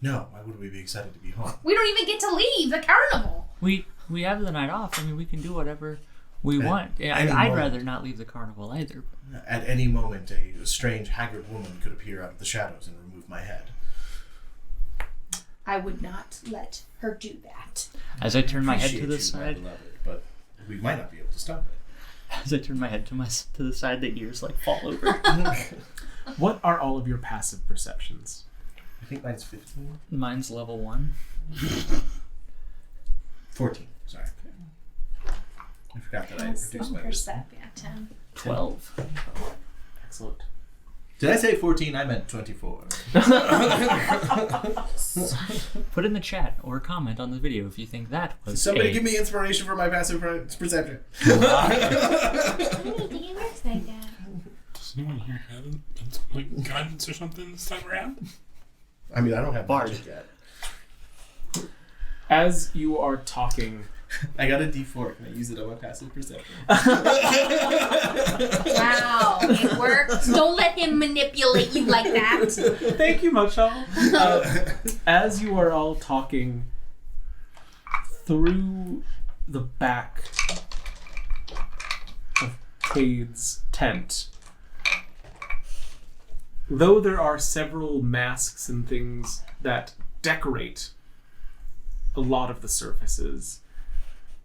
No, why would we be excited to be home? We don't even get to leave the carnival. We have the night off. I mean, we can do whatever we want. Yeah, any I'd moment. rather not leave the carnival either. At any moment, a strange, haggard woman could appear out of the shadows and remove my head. I would not let her do that. As I turn my head Appreciate to the you, my side, beloved, but we might not be able to stop it. as I turn my head to the side, the ears like fall over. What are all of your passive perceptions? I think mine's 15. Mine's level 1. 14, sorry. I forgot that I reduced my wisdom. Percept, yeah, 10. 12. Excellent. Did I say 14? I meant 24. Put in the chat or comment on the video if you think that was Somebody a... give me inspiration for my passive perception. You need to get worse like that. Does anyone here have like guidance or something this time around? I mean, I don't have Bard. magic yet. As you are talking, I got a D4. Can I use it on my passive perception? Wow, it worked. Don't let him manipulate you like that. thank you, Mochal. As you are all talking through the back of Cade's tent, though there are several masks and things that decorate a lot of the surfaces,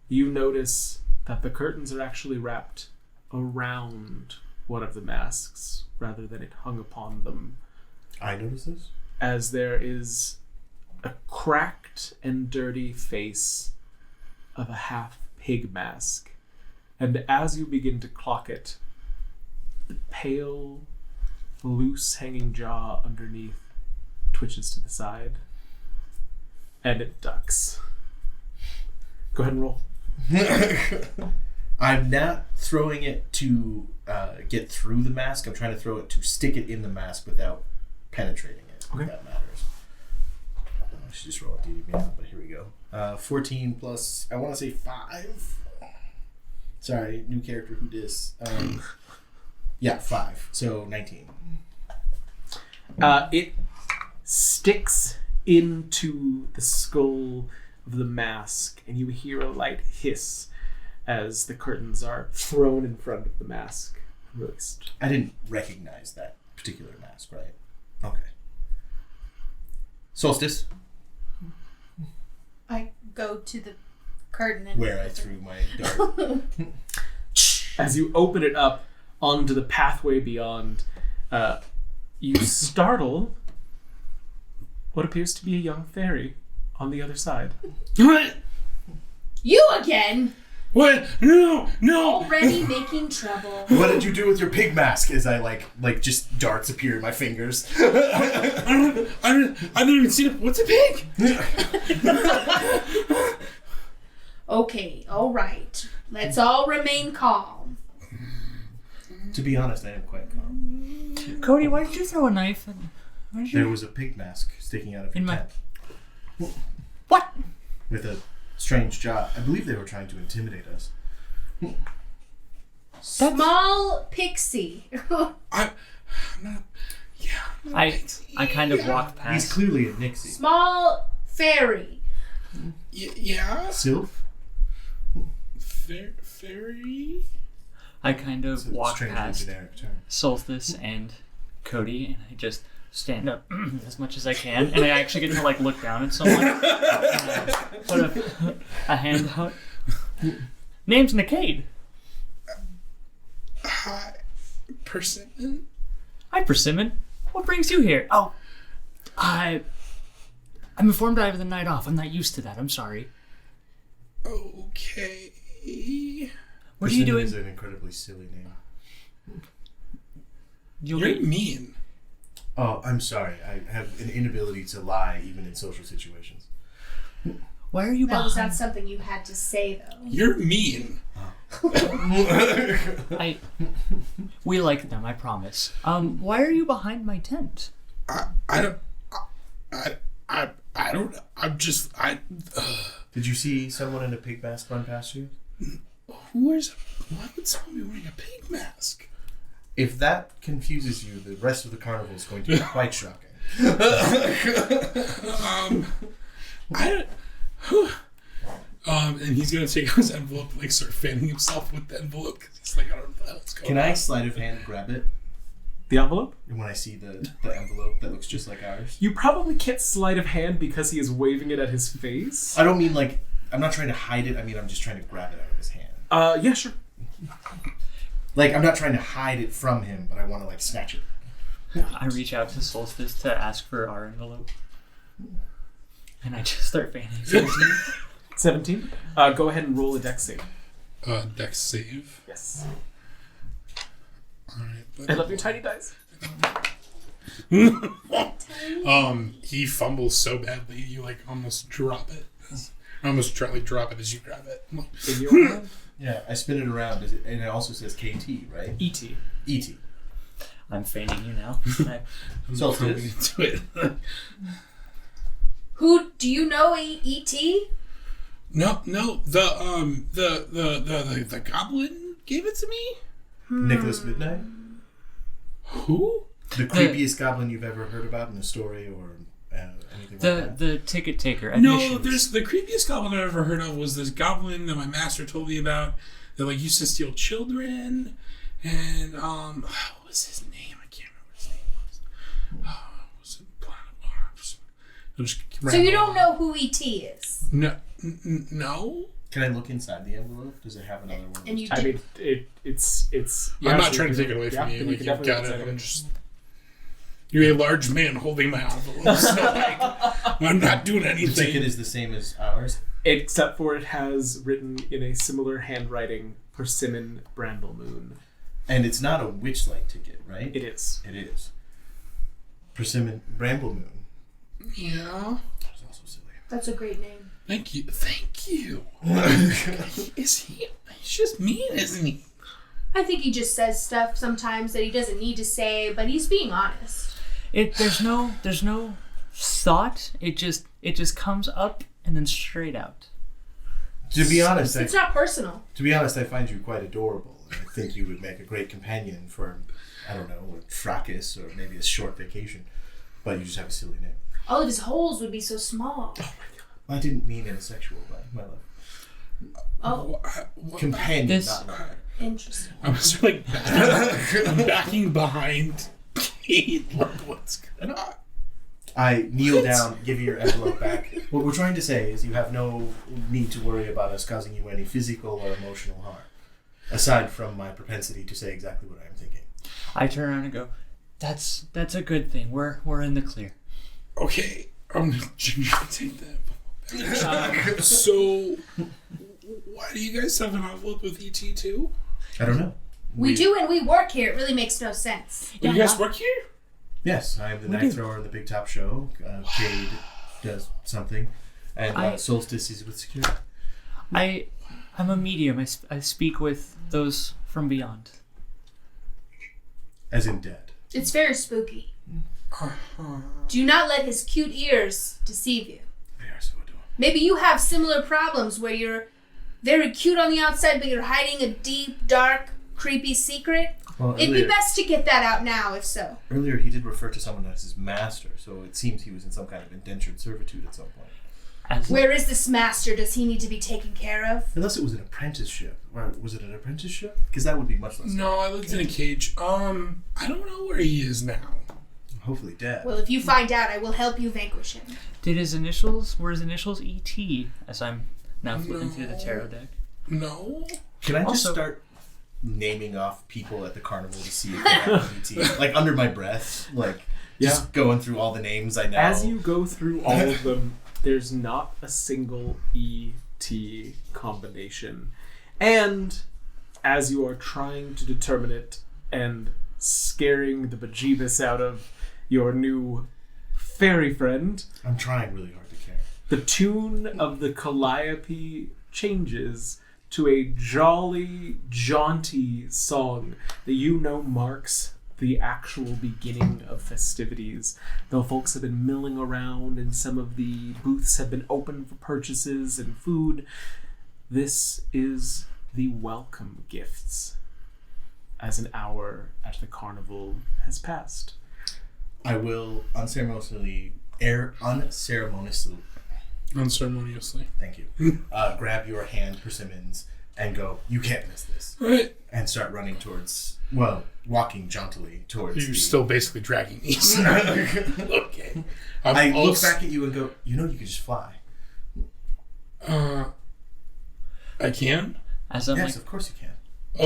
you notice that the curtains are actually wrapped around one of the masks rather than it hung upon them, I notice this? as there is a cracked and dirty face of a half pig mask. And as you begin to clock it, the pale, loose hanging jaw underneath twitches to the side and it ducks. Go ahead and roll. I'm not throwing it to get through the mask. I'm trying to throw it to stick it in the mask without penetrating it. Okay. If that matters. I should just roll a DD now, but here we go. 14 plus, I want to say 5. Sorry, new character, who dis? Yeah, 5. So 19. It sticks into the skull of the mask, and you hear a light hiss as the curtains are thrown in front of the mask. Released. I didn't recognize that particular mask, right? Okay. Solstice, I go to the curtain and where I threw my dart. As you open it up onto the pathway beyond, you startle what appears to be a young fairy on the other side. What? You again? What? No! Already making trouble. What did you do with your pig mask? As I like just darts appear in my fingers. I don't even see it. What's a pig? Okay, alright. Let's all remain calm. To be honest, I am quite calm. Cody, why did you throw a knife? There was a pig mask sticking out of your In my- tent What? with a strange jaw. I believe they were trying to intimidate us. Small pixie. I'm not. Yeah. I kind of walk He's past. clearly a Nixie. Small fairy. Yeah. Sylph? Fairy. I kind It's of a walk strangely past generic term. Solstice and Cody, and I just stand up as much as I can, and I actually get to like look down at someone. Put a hand out. Name's Nickade. Hi, Persimmon. Hi, Persimmon. What brings you here? Oh, I'm informed I have the night off. I'm not used to that. I'm sorry. Okay. What are you doing? Is an incredibly silly name. You're mean. Oh, I'm sorry. I have an inability to lie even in social situations. Why are you That was behind? not something you had to say, though. You're mean. We like them, I promise. Why are you behind my tent? I don't know. I Did you see someone in a pig mask run past you? why would someone be wearing a pig mask? If that confuses you, the rest of the carnival is going to be quite shocking. And he's gonna take his envelope and like start fanning himself with the envelope because he's like, I don't know what the hell's going on. Can I sleight of hand grab it The envelope? when I see the envelope that looks just like ours? You probably can't sleight of hand because he is waving it at his face. I don't mean like, I'm not trying to hide it. I mean, I'm just trying to grab it out of his hand. Yeah, sure. Like, I'm not trying to hide it from him, but I want to like snatch it. I reach out to Solstice to ask for our envelope. And I just start fanning. 17. Go ahead and roll a dex save. Dex save. Yes. Alright. I love your tiny dice. He fumbles so badly you like almost drop it. I almost try like drop it as you grab it. In your hand? Yeah, I spin it around, and it also says KT, right? E.T. ET. I'm feigning you now. So Probing into it. Who do you know? E.T. No, the goblin gave it to me. Nicholas Midnight? Who? The creepiest goblin you've ever heard about in a story or anything like that? The ticket taker. No, Admissions. there's the creepiest goblin I've ever heard of was this goblin that my master told me about that like used to steal children, and what was his name? I can't remember what his name was. Was it Planet Mars? So you don't know who E.T. is? No, no. Can I look inside the envelope? Does it have another one? And you I did. mean, it's. I'm not trying to take it away from you. then Like can you've definitely got it. look I'm inside just. You're a large man holding my envelope, so like, I'm not doing The anything. ticket is the same as ours? Except for it has written in a similar handwriting, Persimmon Bramblemoon. And it's not a Witchlight ticket, right? It is. It is. Persimmon Bramblemoon. Yeah. That's also silly. That's a great name. Thank you. Thank you. He's just mean, isn't he? I think he just says stuff sometimes that he doesn't need to say, but he's being honest. There's no thought. It just comes up and then straight out. To be honest, It's not personal. I find you quite adorable. And I think you would make a great companion for, I don't know, a fracas or maybe a short vacation. But you just have a silly name. All of his holes would be so small. I didn't mean in a sexual way, my love. Oh, Companion, This- not lover. interesting. I'm just like backing behind Kate. Like, what's going on? I kneel down, give you your envelope back. What we're trying to say is you have no need to worry about us causing you any physical or emotional harm, aside from my propensity to say exactly what I'm thinking. I turn around and go, "That's a good thing. We're in the clear." Okay, I'm gonna take that. So, why do you guys have an envelope with ET too? I don't know. We do and we work here. It really makes no sense. You guys work here? Yes, I am the We night do. thrower in the Big Top Show. Cade does something, and I- Solstice is with security. I'm a medium. I speak with those from beyond. As in dead. It's very spooky. Do not let his cute ears deceive you. They are so adorable. Maybe you have similar problems where you're very cute on the outside, but you're hiding a deep, dark, creepy secret. Well, It'd be best to get that out now, if so. earlier he did refer to someone as his master, so it seems he was in some kind of indentured servitude at some point. Where is this master? Does he need to be taken care of? Unless it was an apprenticeship. Or was it an apprenticeship? Because that would be much less. No, I lived in a cage. I don't know where he is now. hopefully dead. Well, if you find out, I will help you vanquish him. Were his initials E.T. as I'm now flipping through the tarot deck? No. Can I just Also- start naming off people at the carnival to see if they have ET? Like under my breath, like just going through all the names I know. As you go through all of them, there's not a single ET combination. And as you are trying to determine it and scaring the bejeebus out of your new fairy friend, I'm trying really hard to care. the tune of the calliope changes to a jolly, jaunty song that you know marks the actual beginning of festivities. Though folks have been milling around and some of the booths have been open for purchases and food, this is the welcome gifts as an hour at the carnival has passed. I will unceremoniously, Unceremoniously. thank you, grab your hand, Persimmons, and go, you can't miss this. Right. And start running towards, walking jauntily towards You're still basically dragging these. Okay. I look back at you and go, you know you can just fly. I can? As I'm Yes, like, of course you can.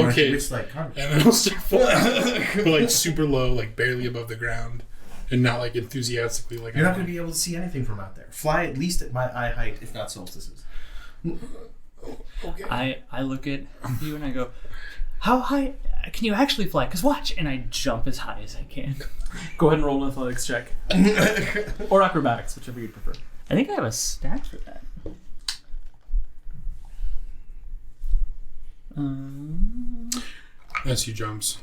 Okay. Witchlight Carnival. And then I'll start flying. But like super low, like barely above the ground. And not like enthusiastically like You're not going to be able to see anything from out there. Fly at least at my eye height, if not solstices. Okay. I look at you and I go, how high can you actually fly? Because watch. And I jump as high as I can. Go ahead and roll an athletics check. Or acrobatics, whichever you prefer. I think I have a stat for that. As he jumps.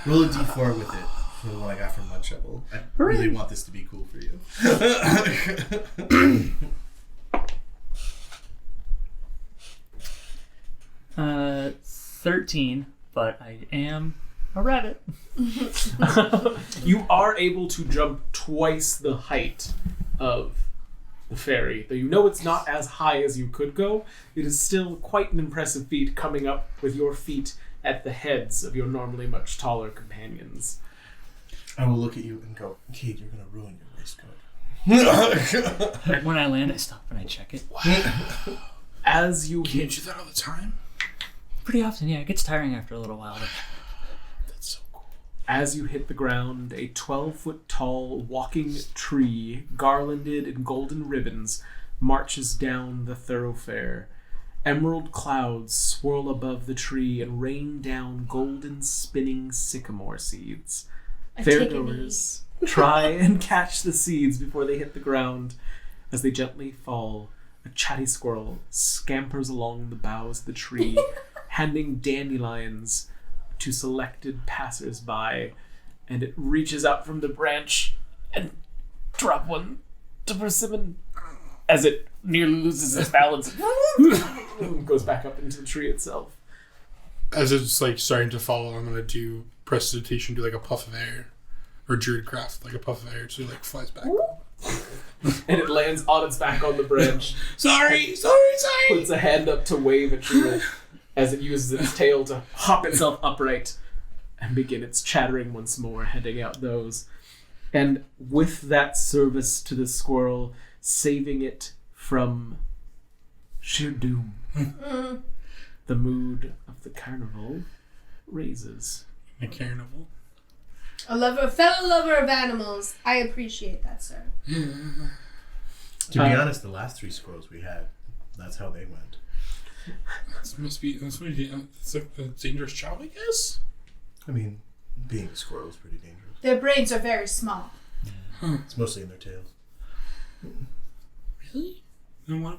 Roll a d4 with it for the one I got from Mud Shovel. I really want this to be cool for you. 13, but I am a rabbit. You are able to jump twice the height of the fairy. Though you know it's not as high as you could go, it is still quite an impressive feat coming up with your feet at the heads of your normally much taller companions. I will look at you and go, Kate, you're going to ruin your waistcoat. When I land, I stop and I check it. As you Can't hit, you do that all the time? Pretty often, yeah. It gets tiring after a little while. That's so cool. as you hit the ground, a 12-foot tall walking tree, garlanded in golden ribbons, marches down the thoroughfare. Emerald clouds swirl above the tree and rain down golden spinning sycamore seeds. Fairgoers try and catch the seeds before they hit the ground. As they gently fall, a chatty squirrel scampers along the boughs of the tree, handing dandelions to selected passers-by, and it reaches out from the branch and drop one to Persimmon as it nearly loses its balance and goes back up into the tree itself. As it's like starting to fall, I'm gonna do prestidigitation, do like a puff of air, or druidcraft, like a puff of air, so it like flies back. And it lands on its back on the branch. Sorry. Puts a hand up to wave at you as it uses its tail to hop itself upright and begin its chattering once more, heading out those. And with that service to the squirrel, saving it from sheer doom, the mood of the carnival raises. A carnival. A fellow lover of animals. I appreciate that, sir. To be honest, the last 3 squirrels we had, that's how they went. This must be it's like a dangerous job, I guess. I mean, being a squirrel is pretty dangerous. Their brains are very small. It's mostly in their tails. Really? And what?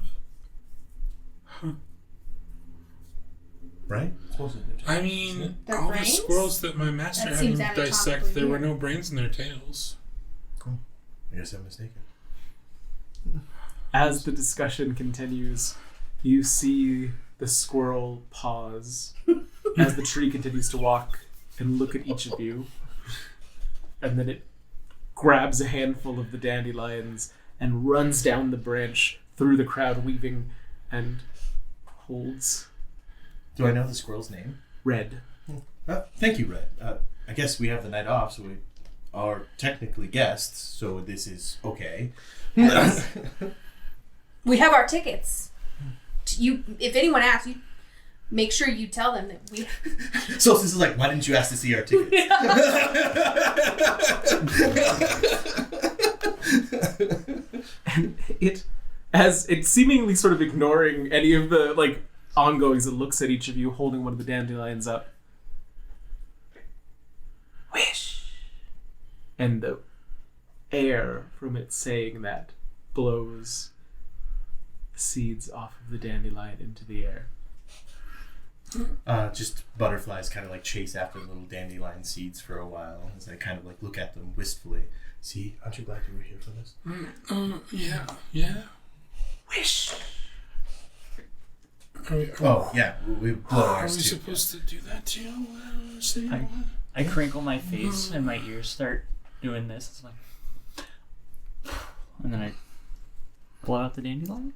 Right? It's mostly in their tails. I mean, Their all brains? the squirrels that my master That had seems me dissect, anatomically there were weird. no brains in their tails. Cool. I guess I'm mistaken. As the discussion continues, you see the squirrel pause as the tree continues to walk and look at each of you. And then it grabs a handful of the dandelions and runs down the branch through the crowd weaving and holds Do I know the squirrel's name? Red. Thank you, Red. I guess we have the night off, so we are technically guests, so this is okay. We have our tickets. If anyone asks, you make sure you tell them that we. So this is like, why didn't you ask to see our tickets? And it's seemingly sort of ignoring any of the like ongoings. It looks at each of you holding one of the dandelions up. Wish. And the air from it saying that blows the seeds off of the dandelion into the air. Just butterflies kind of like chase after the little dandelion seeds for a while as I kind of like look at them wistfully. See, aren't you glad you were here for this? Yeah. Wish. Yeah, we blow Are we ours too. supposed to do that to you? I crinkle my face and my ears start doing this. It's like, and then I blow out the dandelion.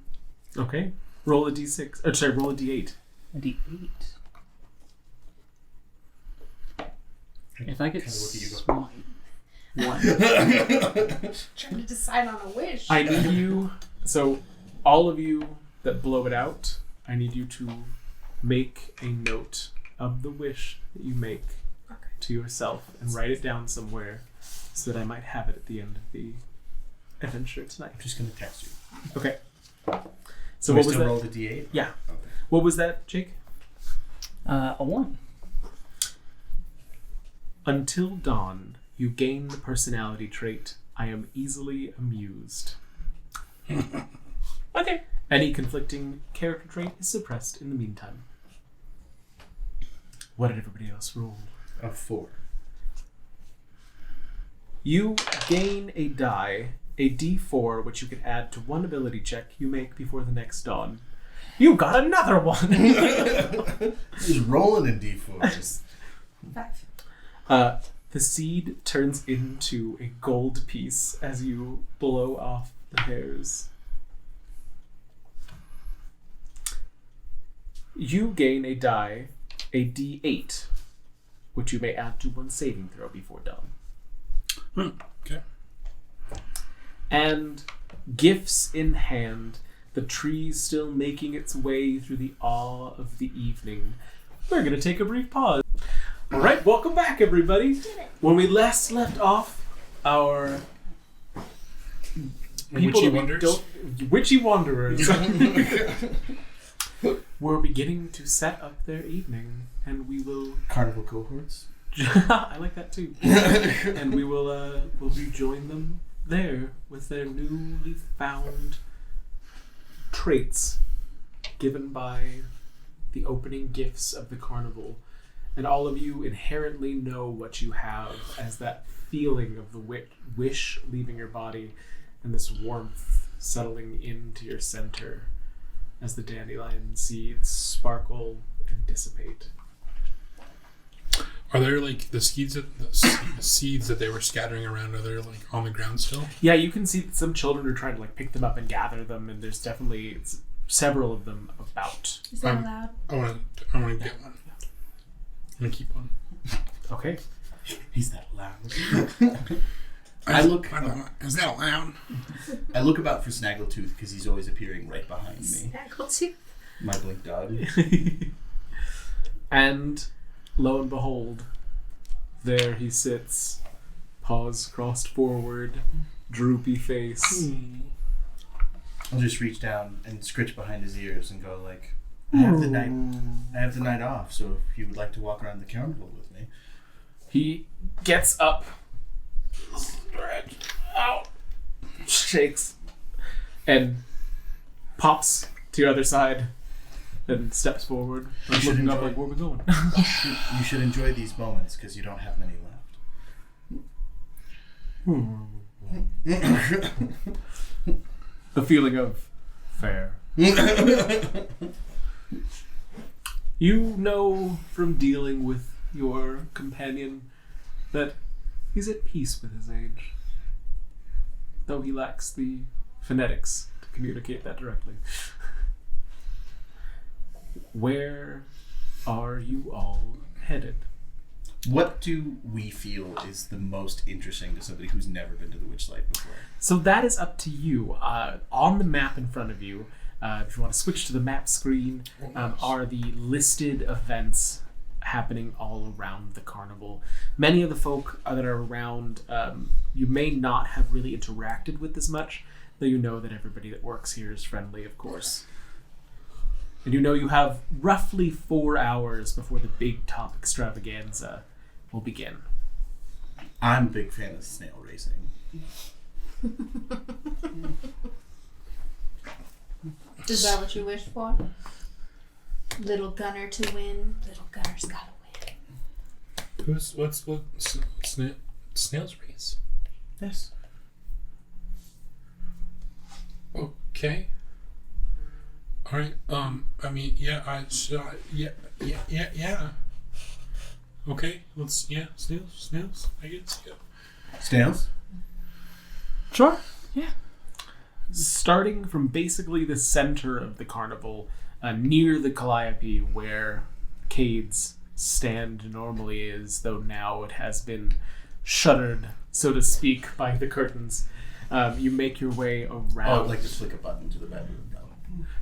Okay. Roll a d6. Or sorry, roll a d8. A d8. If I get smite, 1. Trying to decide on a wish. I need you. So, all of you that blow it out, I need you to make a note of the wish that you make to yourself and write it down somewhere so that I might have it at the end of the adventure tonight. I'm just going to text you. Okay. So Do what I was still that? roll the d8? Yeah. Okay. What was that, Jake? A 1. Until dawn, you gain the personality trait, I am easily amused. Okay. Any conflicting character trait is suppressed in the meantime. What did everybody else roll? A 4. You gain a die, a d4, which you can add to one ability check you make before the next dawn. You got another one! He's rolling in d4s. 5. The seed turns into a gold piece as you blow off the hairs. You gain a die, a d8, which you may add to one saving throw before dawn. Okay. And gifts in hand, the tree still making its way through the awe of the evening. We're going to take a brief pause. All right, welcome back, everybody. When we last left off, our Witchy wonders. Witchy wanderers were beginning to set up their evening, and we will. Carnival cohorts. I like that too. And we will rejoin them there with their newly found traits given by the opening gifts of the carnival. And all of you inherently know what you have as that feeling of the wish leaving your body and this warmth settling into your center as the dandelion seeds sparkle and dissipate. Are there like the seeds that they were scattering around? Are they like on the ground still? Yeah, you can see that some children are trying to like pick them up and gather them, and there's definitely several of them about. Is that allowed? I want to get one. I'm gonna keep one. Okay. He's that loud. Is that allowed? I look about for Snaggletooth because he's always appearing right behind me. Snaggletooth. My blink dog. And lo and behold, there he sits, paws crossed forward, droopy face. I'll just reach down and scritch behind his ears and go like, I have the night off, so if you would like to walk around the carnival with me. He gets up, stretched out, shakes, and pops to your other side and steps forward, looking up like, where are we going? You should enjoy these moments because you don't have many left. The feeling of fair. You know from dealing with your companion that he's at peace with his age, though he lacks the phonetics to communicate that directly. Where are you all headed? What do we feel is the most interesting to somebody who's never been to the Witchlight before? So that is up to you. On the map in front of you, if you want to switch to the map screen, are the listed events happening all around the carnival. Many of the folk that are around, you may not have really interacted with as much, though you know that everybody that works here is friendly, of course. And you know you have roughly 4 hours before the big top extravaganza will begin. I'm a big fan of snail racing. Is that what you wish for? Little gunner to win. Little gunner's gotta win. Snail's race? Yes. Okay. All right. I mean, yeah. Yeah. Okay. Snails. I guess. Yeah. Snails? Sure. Yeah. Starting from basically the center of the carnival, near the Calliope where Cade's stand normally is, though now it has been shuttered, so to speak, by the curtains. You make your way around. Oh, I'd like to flick a button to the bedroom. No.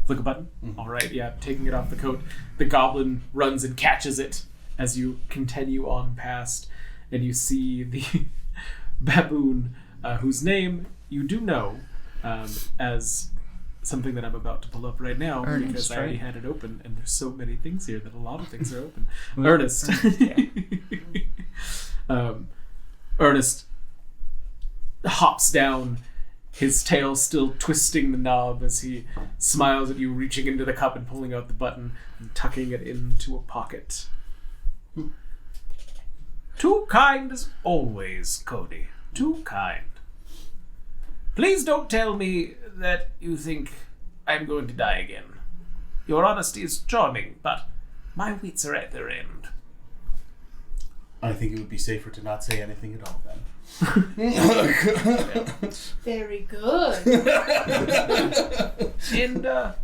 Flick a button? Mm-hmm. All right, yeah, taking it off the coat. The goblin runs and catches it as you continue on past, and you see the baboon, whose name you do know as something that I'm about to pull up right now, Ernest, because I already right? had it open, and there's so many things here that a lot of things are open. Ernest. Ernest hops down, his tail still twisting the knob as he smiles at you, reaching into the cup and pulling out the button and tucking it into a pocket. Too kind as always, Cody. Too kind. Please don't tell me that you think I'm going to die again. Your honesty is charming, but my wits are at their end. I think it would be safer to not say anything at all then. Very good. And,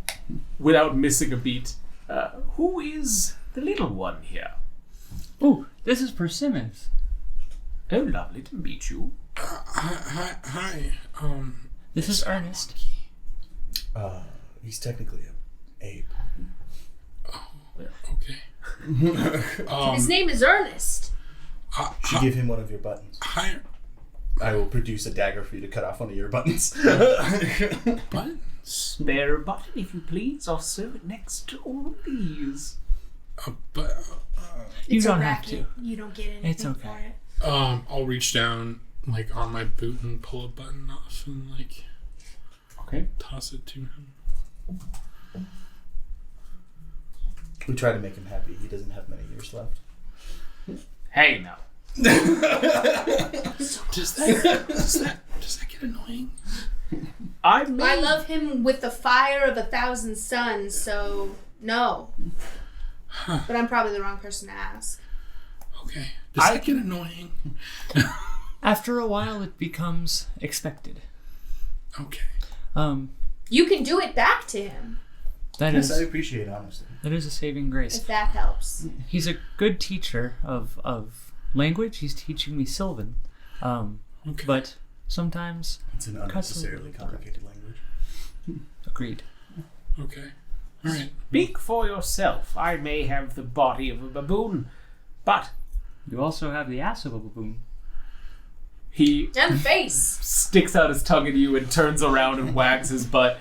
without missing a beat, who is the little one here? Oh, this is Persimmons. Oh, lovely to meet you. Hi. This is Ernest. He's technically an ape. Okay. His name is Ernest. Should give him one of your buttons. Hi. I will produce a dagger for you to cut off one of your buttons. Buttons? Spare a button, if you please. I'll serve it next to all of these. But You It's don't a have racket. to. You don't get anything It's okay. for it. I'll reach down like on my boot and pull a button off and like Okay. toss it to him. We try to make him happy. He doesn't have many years left. Hey, now. Does that get annoying? I love him with the fire of 1,000 suns, so no. But I'm probably the wrong person to ask. Okay. Does that get annoying? After a while, it becomes expected. Okay. You can do it back to him, That Yes, I is appreciate honesty. that is a saving grace. if that helps. He's a good teacher of language. He's teaching me Sylvan, Okay. but sometimes It's an unnecessarily complicated language. agreed. Okay. All right. Speak for yourself. I may have the body of a baboon, but You also have the ass of a baboon. he And the face. sticks out his tongue at you and turns around and wags his butt.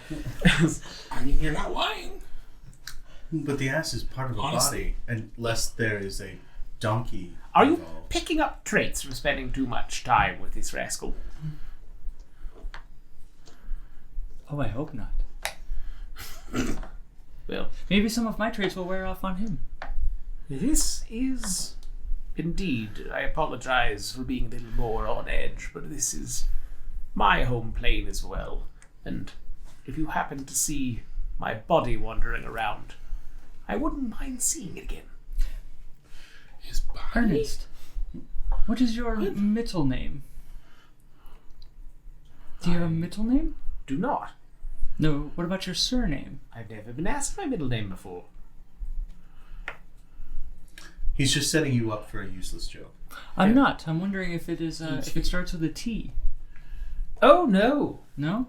I mean, you're not lying. But the ass is part of a Honestly. body, unless there is a donkey Are you involved. picking up traits from spending too much time with this rascal? Oh, I hope not. Well, Maybe some of my traits will wear off on him. this is indeed. I apologize for being a little more on edge, but this is my home plane as well. And if you happen to see my body wandering around, I wouldn't mind seeing it again. His body. Ernest, what is your middle name? Do you have a middle name? Do not. No. What about your surname? I've never been asked my middle name before. He's just setting you up for a useless joke. I'm not. I'm wondering if it is. If it starts with a T. Oh, no. No.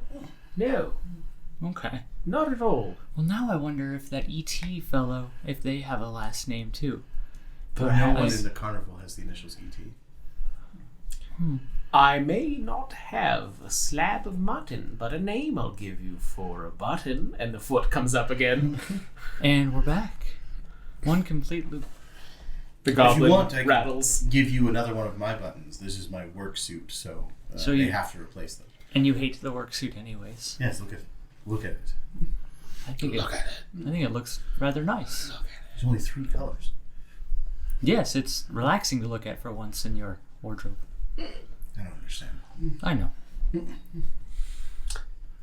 No. Okay. Not at all. Well, now I wonder if that E.T. fellow, if they have a last name too. But no one in the carnival has the initials E.T. I may not have a slab of mutton, but a name I'll give you for a button. And the foot comes up again. And we're back. One complete loop. The goblin if you want, I can rattles. give you another one of my buttons. This is my work suit, so they have to replace them. And you hate the work suit anyways. Yes, look at it. I think it looks rather nice. There's only 3 colors. Yes, it's relaxing to look at for once in your wardrobe. I don't understand. I know.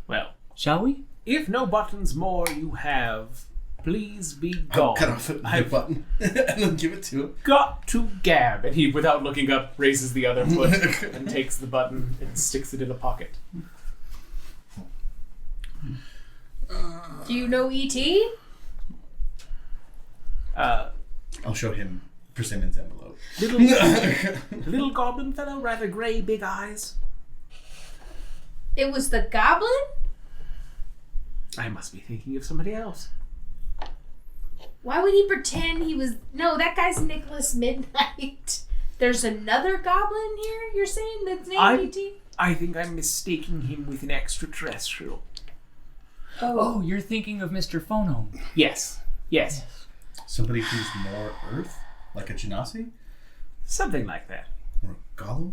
Well, shall we? If no buttons more you have, please be gone. I'll cut off the button and then give it to him. Got to gab. And he, without looking up, raises the other foot and takes the button and sticks it in a pocket. Do you know E.T.? I'll show him Persimmon's envelope. Little goblin fellow, rather grey, big eyes. It was the goblin? I must be thinking of somebody else. Why would he pretend he was... No, that guy's Nicholas Midnight. There's another goblin here, you're saying, that's named E.T.? I think I'm mistaking him with an extraterrestrial. Oh, you're thinking of Mr. Phono. Yes. Somebody who's more Earth? Like a Genasi? Something like that. Or a Gollum?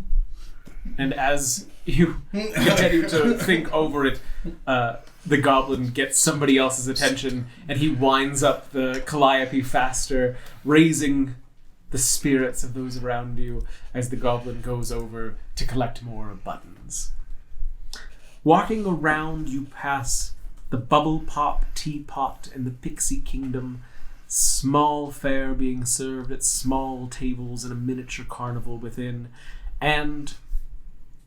And as you continue to think over it, the goblin gets somebody else's attention, and he winds up the calliope faster, raising the spirits of those around you as the goblin goes over to collect more buttons. Walking around, you pass the Bubble Pop Teapot and the Pixie Kingdom, small fare being served at small tables in a miniature carnival within, and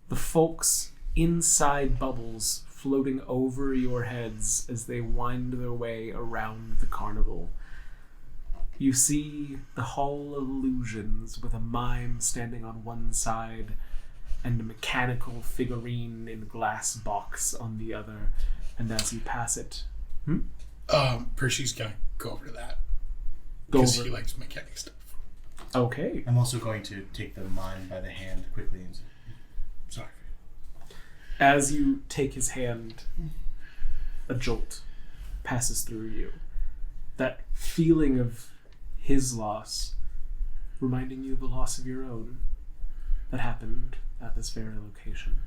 the folks inside bubbles floating over your heads as they wind their way around the carnival. You see the Hall of Illusions with a mime standing on one side and a mechanical figurine in a glass box on the other. And as you pass it... Percy's gonna go over to that. Go Because over. he likes mechanic stuff. Okay. I'm also going to take the mime by the hand quickly and say, sorry. As you take his hand, a jolt passes through you. That feeling of his loss, reminding you of the loss of your own that happened at this very location.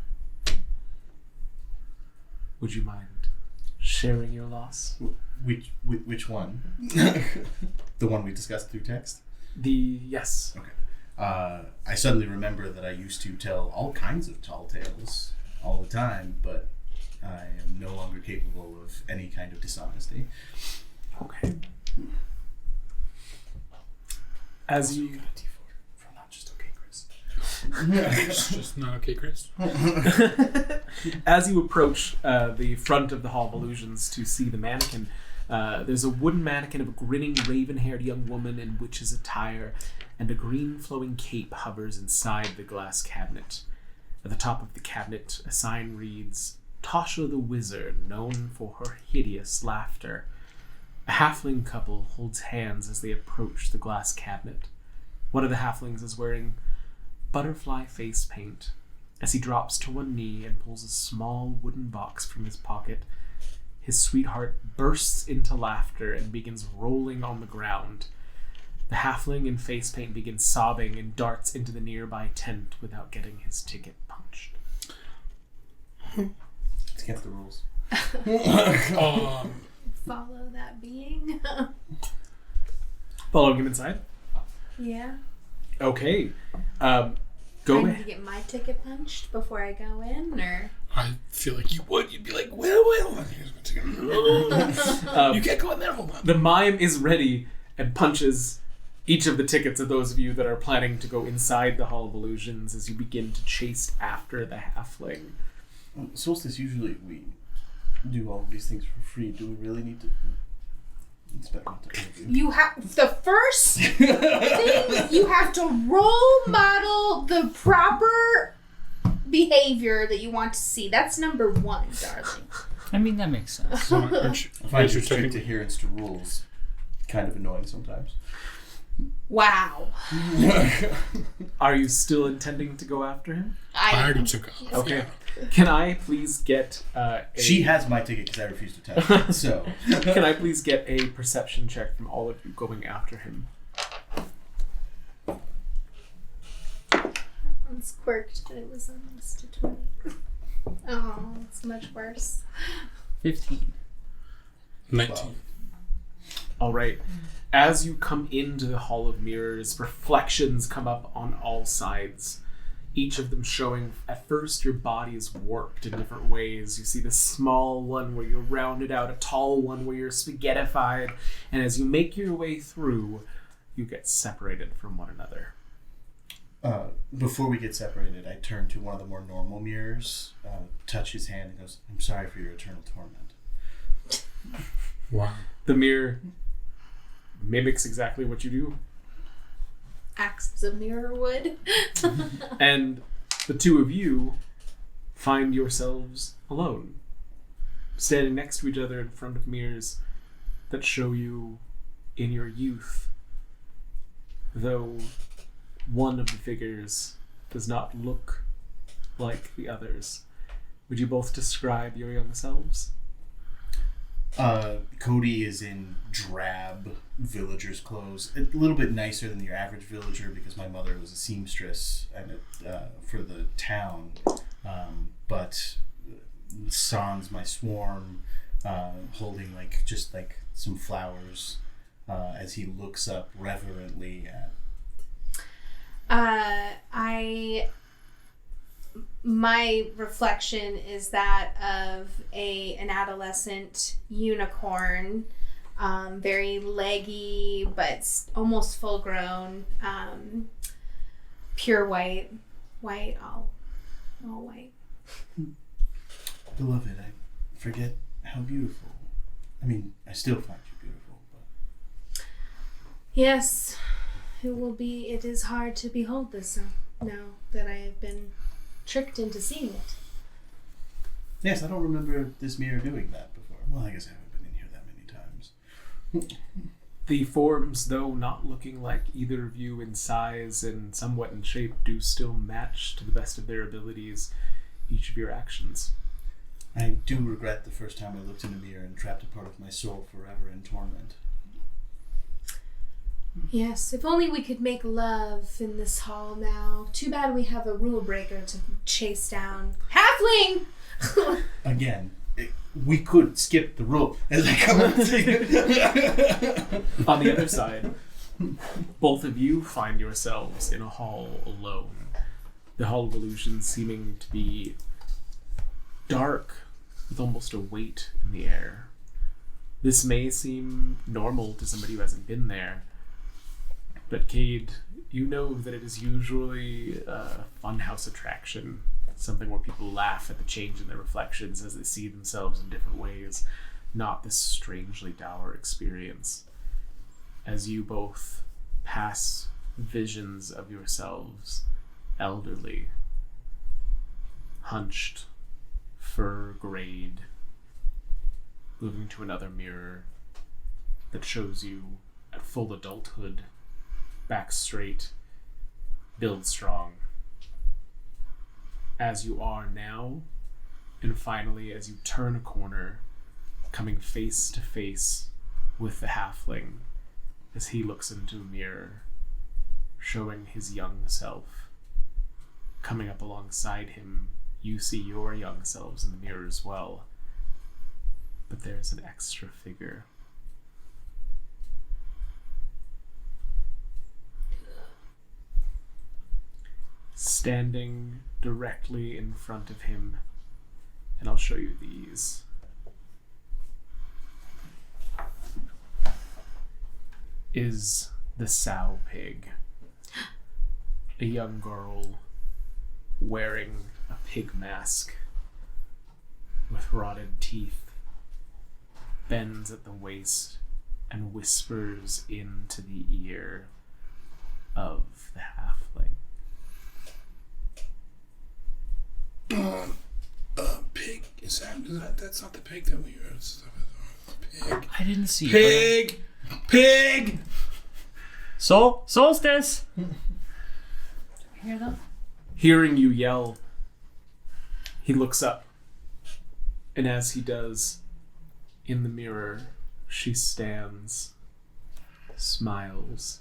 Would you mind sharing your loss? Which one? The one we discussed through text? Yes. Okay. I suddenly remember that I used to tell all kinds of tall tales all the time, but I am no longer capable of any kind of dishonesty. Okay. As you... From not just okay, Chris. It's just not okay, Chris. As you approach the front of the Hall of Illusions to see the mannequin, there's a wooden mannequin of a grinning, raven-haired young woman in witch's attire, and a green flowing cape hovers inside the glass cabinet. At the top of the cabinet, a sign reads, Tasha the Wizard, known for her hideous laughter. A halfling couple holds hands as they approach the glass cabinet. One of the halflings is wearing butterfly face paint. As he drops to one knee and pulls a small wooden box from his pocket, his sweetheart bursts into laughter and begins rolling on the ground. The halfling in face paint begins sobbing and darts into the nearby tent without getting his ticket punched. It's against the rules. Follow that being. Following him inside? Yeah. Okay. Go I need ahead. to get my ticket punched before I go in, or... I feel like you would. You'd be like, well, here's my ticket. You can't go in there, hold on. The mime is ready and punches each of the tickets of those of you that are planning to go inside the Hall of Illusions as you begin to chase after the halfling. Solstice, usually we do all of these things for free. Do we really need to... It's better not to argue. You have the first thing you have to role model the proper behavior that you want to see. That's number 1, darling. I mean, that makes sense. So aren't you, I find your strict adherence to rules kind of annoying sometimes. Wow. Are you still intending to go after him? I already took off. Okay. Yeah. Can I please get She has my ticket because I refuse to touch it. So. Can I please get a perception check from all of you going after him? It's quirked, but it was almost a 20. Oh, it's much worse. 15. 19. All right. As you come into the Hall of Mirrors, reflections come up on all sides. Each of them showing, at first, your body is warped in different ways. You see the small one where you're rounded out, a tall one where you're spaghettified, and as you make your way through, you get separated from one another. Before we get separated, I turn to one of the more normal mirrors, touch his hand, and goes, "I'm sorry for your eternal torment." Wow. The mirror mimics exactly what you do. Acts as a mirror would. And the two of you find yourselves alone, standing next to each other in front of mirrors that show you in your youth, though one of the figures does not look like the others. Would you both describe your young selves? Cody is in drab villager's clothes, a little bit nicer than your average villager because my mother was a seamstress and for the town. But Sans, my swarm, holding just some flowers as he looks up reverently at. My reflection is that of an adolescent unicorn, very leggy but almost full grown, pure white, all white. Beloved, I forget how beautiful. I mean, I still find you beautiful, but Yes, it is hard to behold this now that I have been tricked into seeing it. yes, I don't remember this mirror doing that before. Well, I guess I haven't been in here that many times. The forms, though not looking like either of you in size and somewhat in shape, do still match to the best of their abilities each of your actions. I do regret the first time I looked in a mirror and trapped a part of my soul forever in torment. Yes, if only we could make love in this hall now. Too bad we have a rule breaker to chase down. Halfling! Again, we could skip the rule as I come up to you. On the other side, both of you find yourselves in a hall alone. The Hall of Illusions seeming to be dark, with almost a weight in the air. This may seem normal to somebody who hasn't been there, but Cade, you know that it is usually a funhouse attraction, something where people laugh at the change in their reflections as they see themselves in different ways, not this strangely dour experience. As you both pass visions of yourselves, elderly, hunched, fur-grayed, moving to another mirror that shows you at full adulthood, back straight, build strong, as you are now, and finally as you turn a corner, coming face to face with the halfling as he looks into a mirror, showing his young self. Coming up alongside him, you see your young selves in the mirror as well, but there's an extra figure. Standing directly in front of him, and I'll show you these. Is the sow pig. A young girl wearing a pig mask with rotted teeth, bends at the waist, and whispers into the ear of the halfling. Pig. Is that that's not the pig that we use. Pig. I didn't see Pig! Pig! Solstice! Hear them? Hearing you yell, he looks up, and as he does, in the mirror, she stands, smiles,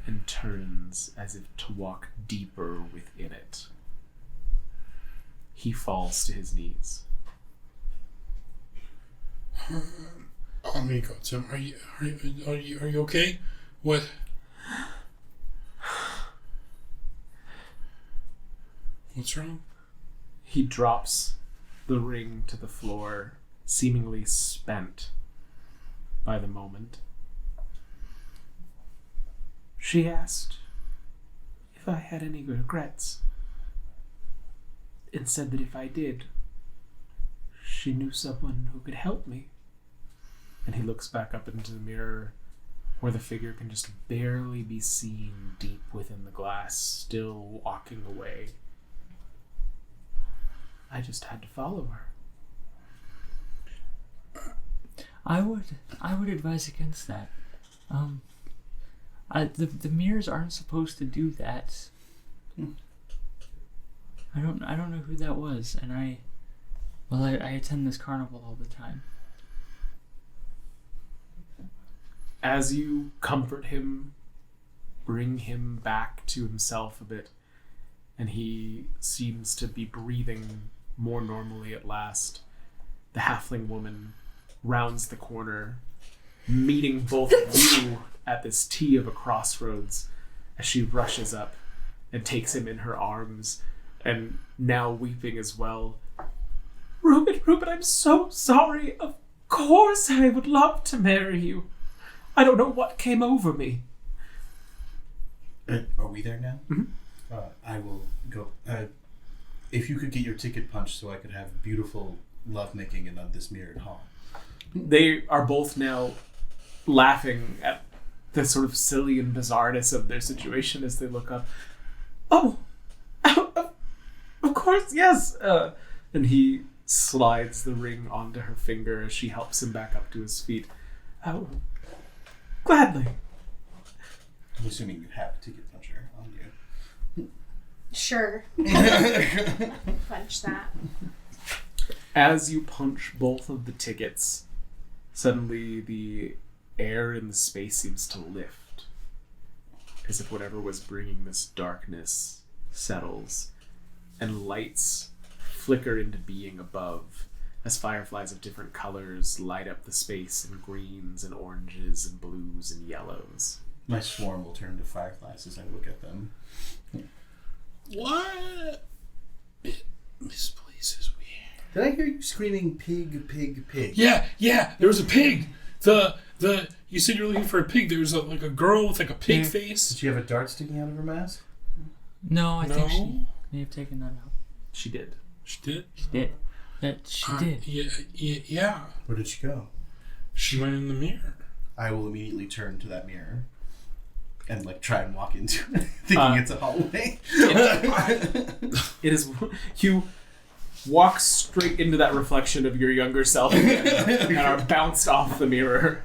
and turns as if to walk deeper within it. He falls to his knees. I'm gonna go to him. Are you okay? What? What's wrong? He drops the ring to the floor, seemingly spent by the moment. She asked if I had any regrets, and said that if I did, she knew someone who could help me. And he looks back up into the mirror, where the figure can just barely be seen deep within the glass, still walking away. I just had to follow her. I would advise against that. The mirrors aren't supposed to do that. I don't know who that was, and I attend this carnival all the time. As you comfort him, bring him back to himself a bit, and he seems to be breathing more normally at last, the halfling woman rounds the corner, meeting both of you at this T of a crossroads as she rushes up and takes him in her arms, and now weeping as well. Reuben, I'm so sorry. Of course I would love to marry you. I don't know what came over me. Are we there now? Mm-hmm. I will go. If you could get your ticket punched so I could have beautiful lovemaking in this mirrored hall. They are both now laughing at the sort of silly and bizarreness of their situation as they look up. Oh, of course, yes. And he slides the ring onto her finger as she helps him back up to his feet. Oh, gladly. I'm assuming you have a ticket puncher on you. Sure. Punch that. As you punch both of the tickets, suddenly the air in the space seems to lift, as if whatever was bringing this darkness settles, and lights flicker into being above as fireflies of different colors light up the space in greens and oranges and blues and yellows. My swarm will turn to fireflies as I look at them. What? This place is weird. Did I hear you screaming pig, pig, pig? Yeah, there was a pig. You said you were looking for a pig. There was a girl with a pig face. Did she have a dart sticking out of her mask? No, I think she may have taken that out. She did. She did? She did. She did. Yeah. Where did she go? She went in the mirror. I will immediately turn to that mirror and try and walk into it, thinking it's a hallway. It is. You walk straight into that reflection of your younger self and are bounced off the mirror.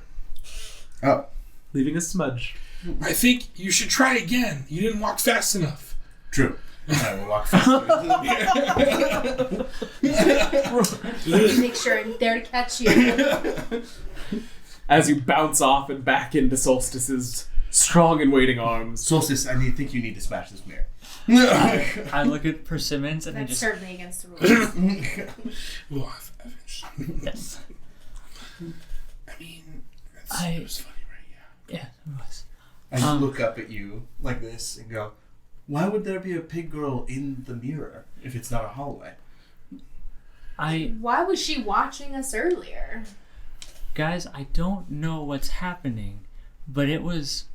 Oh. Leaving a smudge. I think you should try again. You didn't walk fast enough. True. I will walk faster into the mirror. Make sure I'm there to catch you. As you bounce off and back into Solstice's strong and waiting arms. Solstice, I think you need to smash this mirror. I look at Persimmons and I That's just... certainly against the rules. Well, Yes. I mean, it was funny, right? Yeah. Yeah, it was. I look up at you like this and go, why would there be a pig girl in the mirror if it's not a hallway? Why was she watching us earlier? Guys, I don't know what's happening, but it was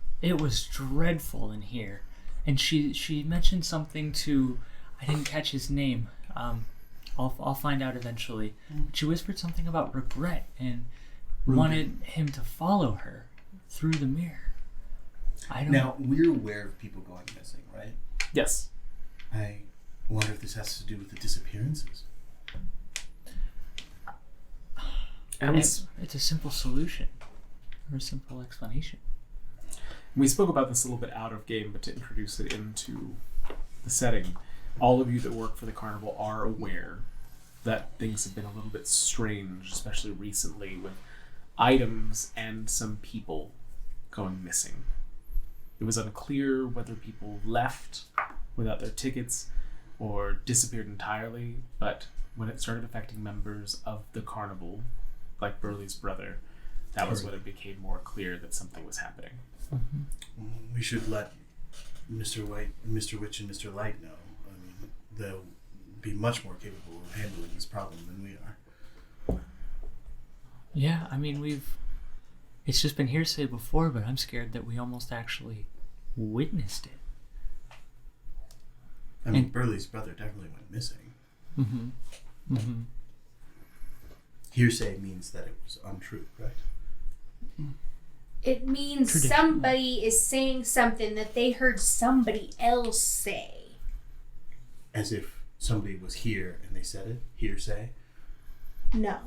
dreadful in here. And she mentioned something to, I didn't catch his name. I'll find out eventually. She whispered something about regret, and wanted him to follow her through the mirror. I don't Now, we're aware of people going missing, right? Yes. I wonder if this has to do with the disappearances. And it's a simple solution or a simple explanation. we spoke about this a little bit out of game, but to introduce it into the setting, all of you that work for the carnival are aware that things have been a little bit strange, especially recently, with items and some people going missing. It was unclear whether people left without their tickets or disappeared entirely, but when it started affecting members of the carnival, like Burley's brother, that was when it became more clear that something was happening. We should let Mr. White, Mr. Witch, and Mr. Light know. I mean, they'll be much more capable of handling this problem than we are. Yeah, I mean, it's just been hearsay before, but I'm scared that we almost actually witnessed it. I mean, Burley's brother definitely went missing. Mm-hmm. Mm-hmm. Hearsay means that it was untrue, right? It means Traditional. somebody is saying something that they heard somebody else say. As if somebody was here and they said it? Hearsay? No.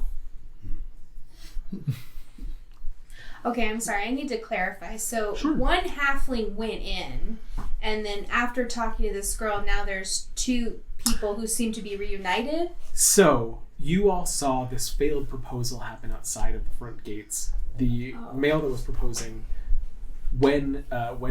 Okay, I'm sorry. I need to clarify. So one halfling went in, and then after talking to this girl, now there's two people who seem to be reunited. So, you all saw this failed proposal happen outside of the front gates. The male that was proposing, when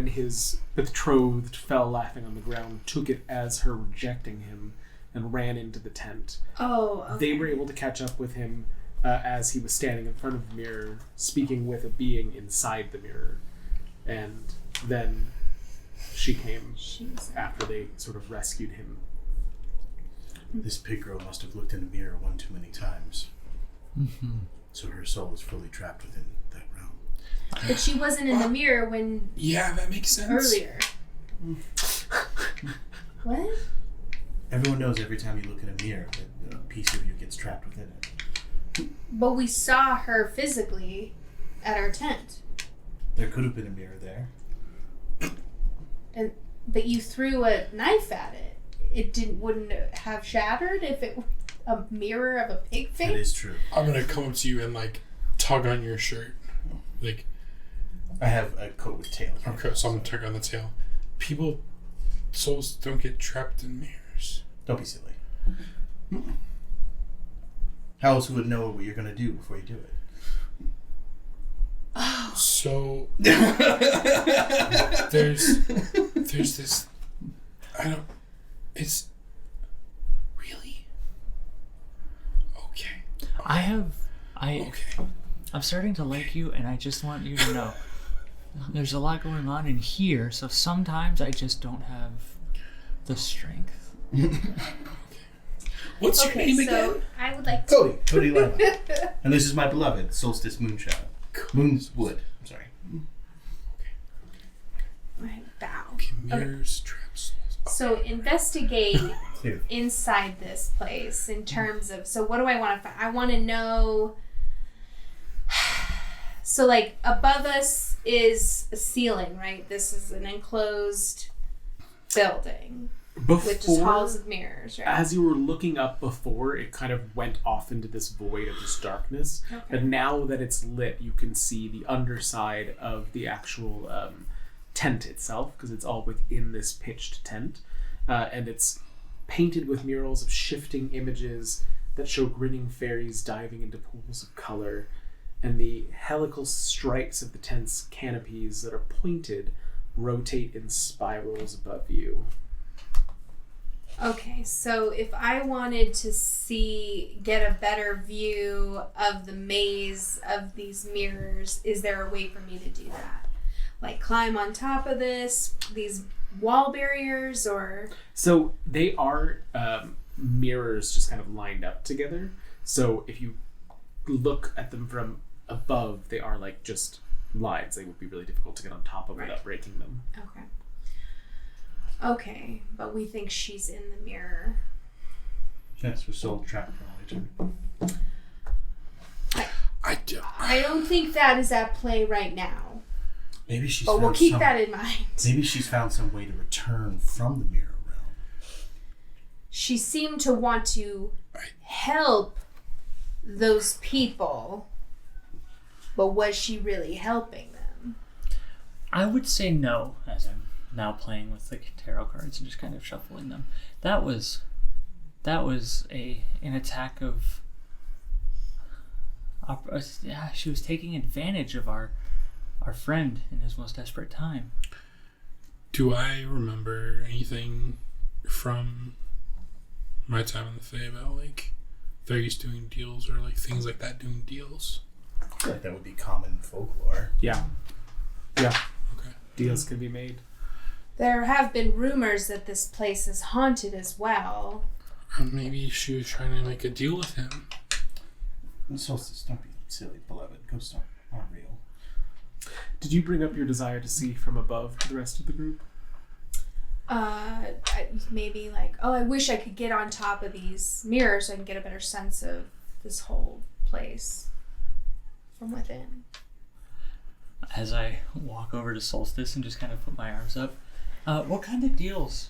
his betrothed fell laughing on the ground, took it as her rejecting him and ran into the tent. Oh, okay. They were able to catch up with him as he was standing in front of the mirror, speaking with a being inside the mirror. And then she came after they sort of rescued him. This pig girl must have looked in a mirror one too many times. Mm-hmm. So her soul is fully trapped within that realm. But she wasn't in the mirror when Yeah, that makes sense. earlier. What? Everyone knows every time you look in a mirror that a piece of you gets trapped within it. But we saw her physically at our tent. There could have been a mirror there. But you threw a knife at it. Wouldn't have shattered if it was a mirror of a pig face? That is true. I'm gonna come up to you and like tug on your shirt. Like, I have a coat with tail. okay, so I'm gonna tug on the tail. Souls don't get trapped in mirrors. Don't be silly. How else would know what you're going to do before you do it? So there's this. It's really okay. I'm starting to like you, and I just want you to know there's a lot going on in here, so sometimes I just don't have the strength. What's your name again? I would like to... Cody Lima. And this is my beloved Solstice Moonshine. Moonswood. I'm sorry. I bow. Okay, mirrors, traps. So investigate Clear. inside this place in terms of... So what do I want to find? I want to know... So like above us is a ceiling, right? This is an enclosed building. With just halls of mirrors, right? As you were looking up before, it kind of went off into this void of just darkness. Okay. But now that it's lit, you can see the underside of the actual tent itself, because it's all within this pitched tent. And it's painted with murals of shifting images that show grinning fairies diving into pools of color, and the helical stripes of the tent's canopies that are pointed rotate in spirals above you. Okay, so if I wanted to get a better view of the maze of these mirrors, is there a way for me to do that? Like climb on top of these wall barriers, or? So they are mirrors just kind of lined up together. So if you look at them from above, they are like just lines. They would be really difficult to get on top of without breaking them. Okay, but we think she's in the mirror. Yes, we're soul trapped for all eternity. I don't think that is at play right now. Maybe she's. But we'll keep that in mind. Maybe she's found some way to return from the mirror realm. She seemed to want to help those people, but was she really helping them? I would say no, as I'm now playing with the tarot cards and just kind of shuffling them. That was an attack of. She was taking advantage of our friend in his most desperate time. Do I remember anything from my time in the Fae about like fairies doing deals or like things like that doing deals? I feel like that would be common folklore. Yeah. Okay. Deals can be made. There have been rumors that this place is haunted as well. Maybe she was trying to make a deal with him. Solstice, don't be silly, beloved. Ghosts aren't real. Did you bring up your desire to see from above to the rest of the group? Maybe like, I wish I could get on top of these mirrors so I can get a better sense of this whole place from within. As I walk over to Solstice and just kind of put my arms up, what kind of deals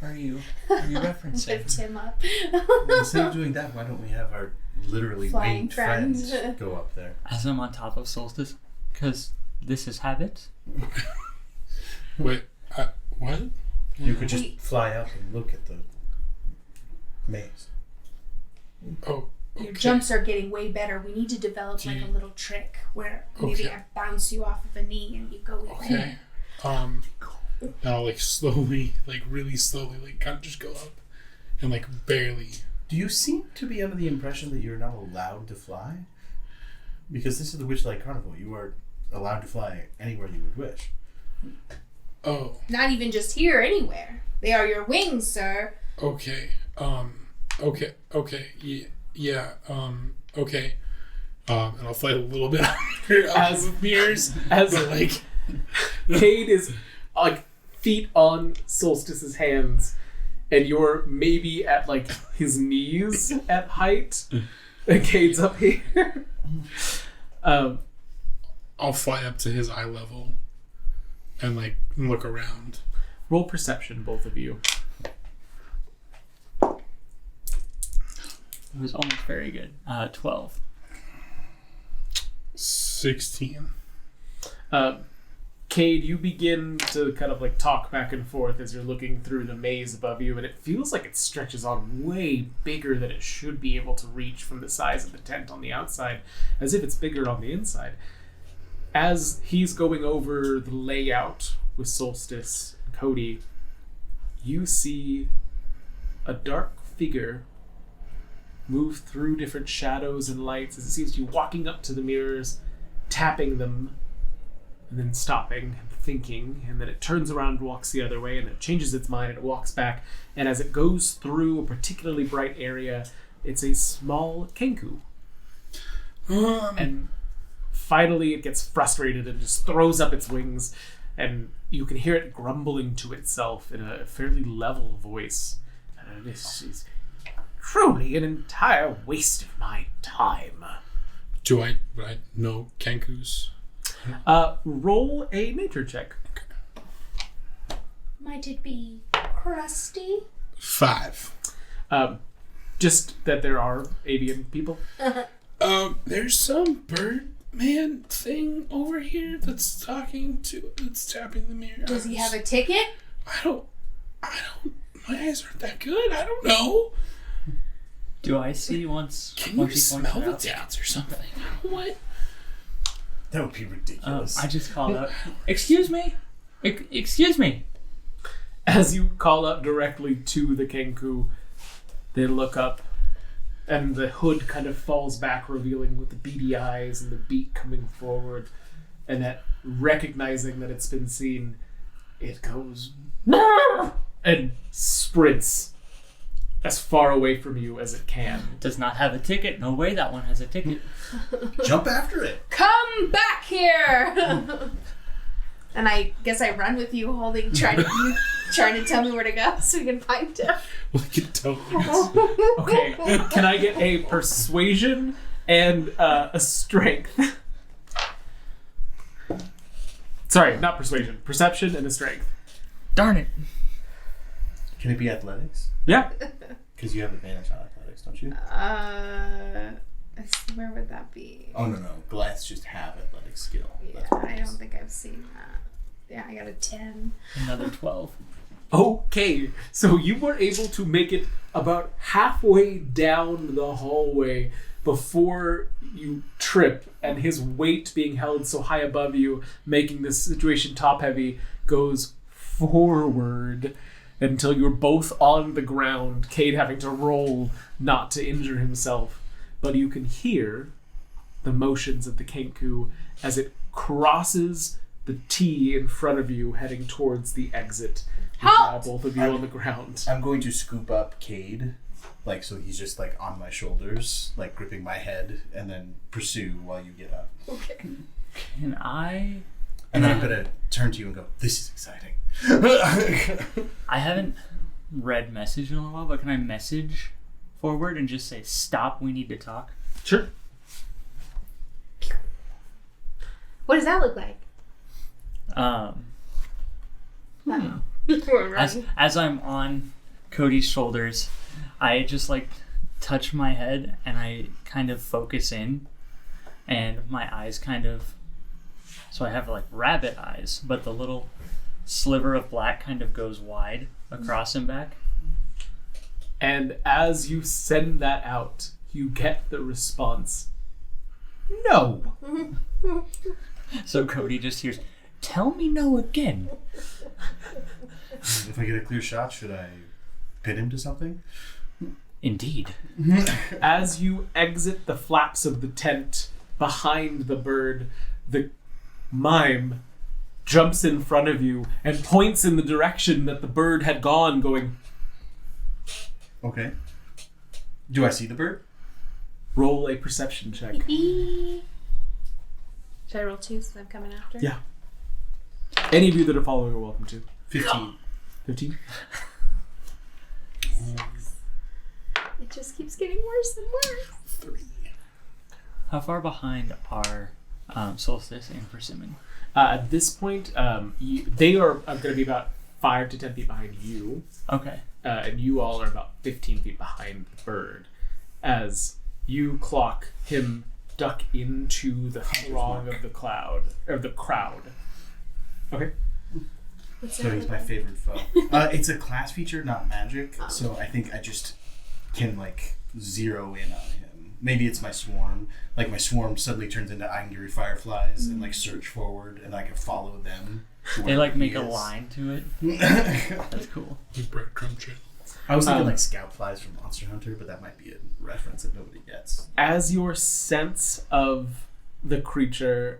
are you referencing? Lift him up. Instead of doing that, why don't we have our literally Flying winged friends friends go up there? As I'm on top of Solstice, because this is habit. Wait, what? You could just fly up and look at the maze. Oh, okay. Your jumps are getting way better. We need to develop like a little trick where maybe I bounce you off of a knee and you go in. Okay. And I'll like slowly, like really slowly, like kind of just go up and like barely. Do you seem to be under the impression that you're not allowed to fly? Because this is the Witchlight Carnival. You are allowed to fly anywhere you would wish. Oh. Not even just here, anywhere. They are your wings, sir. Okay. Okay. Yeah. Okay. And I'll fly a little bit out of mirrors. As but like, Cade is like feet on Solstice's hands, and you're maybe at like his knees at height, and Cade's up here. I'll fly up to his eye level and like look around. Roll perception, both of you. It was almost very good. 12. 16. Cade, you begin to kind of like talk back and forth as you're looking through the maze above you, and it feels like it stretches on way bigger than it should be able to reach from the size of the tent on the outside, as if it's bigger on the inside. As he's going over the layout with Solstice and Cody, you see a dark figure move through different shadows and lights as it seems to be walking up to the mirrors, tapping them, and then stopping and thinking, and then it turns around and walks the other way, and it changes its mind and it walks back, and as it goes through a particularly bright area, it's a small kenku. And finally it gets frustrated and just throws up its wings, and you can hear it grumbling to itself in a fairly level voice. This is truly an entire waste of my time. Would I know kenkus? Roll a nature check. Might it be crusty? 5. Just that there are avian people. There's some bird man thing over here that's tapping the mirror. Does he have a ticket? I don't, my eyes aren't that good. I don't know. Do I see once? Can once you he points smell it the out? tickets or something? What? That would be ridiculous. I just called out, excuse me? Excuse me? As you call out directly to the kenku, they look up, and the hood kind of falls back, revealing with the beady eyes and the beak coming forward, and that recognizing that it's been seen, it goes and sprints as far away from you as it can. Does not have a ticket. No way that one has a ticket. Jump after it. Come back here! And I guess I run with you, trying to tell me where to go so we can find him. We can tell. Okay, can I get a persuasion and a strength. Sorry, not persuasion. Perception and a strength. Darn it. Can it be athletics? Yeah. Because you have advantage on athletics, don't you? Where would that be? Oh, no. Goliaths just have athletic skill. Yeah, That's what it I is. don't think I've seen that. Yeah, I got a 10. Another 12. Okay, so you were able to make it about halfway down the hallway before you trip, and his weight being held so high above you, making this situation top-heavy, goes forward until you're both on the ground, Cade having to roll not to injure himself. But you can hear the motions of the Kenku as it crosses the T in front of you, heading towards the exit. Halt! Both of you on the ground. I'm going to scoop up Cade, like, so he's just, like, on my shoulders, like, gripping my head, and then pursue while you get up. Okay. Can I... And then I'm going to turn to you and go, this is exciting. I haven't read message in a while, but can I message forward and just say, stop, we need to talk? Sure. What does that look like? As I'm on Cody's shoulders, I just like touch my head and I kind of focus in, and my eyes kind of, so I have like rabbit eyes, but the little sliver of black kind of goes wide across and back. And as you send that out, you get the response, no. So Cody just hears, tell me no again. If I get a clear shot, should I pin him to something? Indeed. As you exit the flaps of the tent behind the bird, the mime jumps in front of you and points in the direction that the bird had gone, going, Okay. Do I see the bird? roll a perception check. Should I roll 2 since I'm coming after? Yeah. Any of you that are following are welcome to. 15. 15? It just keeps getting worse and worse. 3. How far behind are Solstice and Persimmon? At this point, they are going to be about 5 to 10 feet behind you. Okay. And you all are about 15 feet behind the bird. As you clock him duck into the throng of the crowd. Okay. What's So that he's look my like? favorite foe. It's a class feature, not magic. So I think I just can like zero in on him. Maybe it's my swarm. Like my swarm suddenly turns into angry fireflies and like surge forward, and I can follow them. to They like wherever make he a is. line to it. That's cool. Breadcrumb trail. I was thinking like scout flies from Monster Hunter, but that might be a reference that nobody gets. As your sense of the creature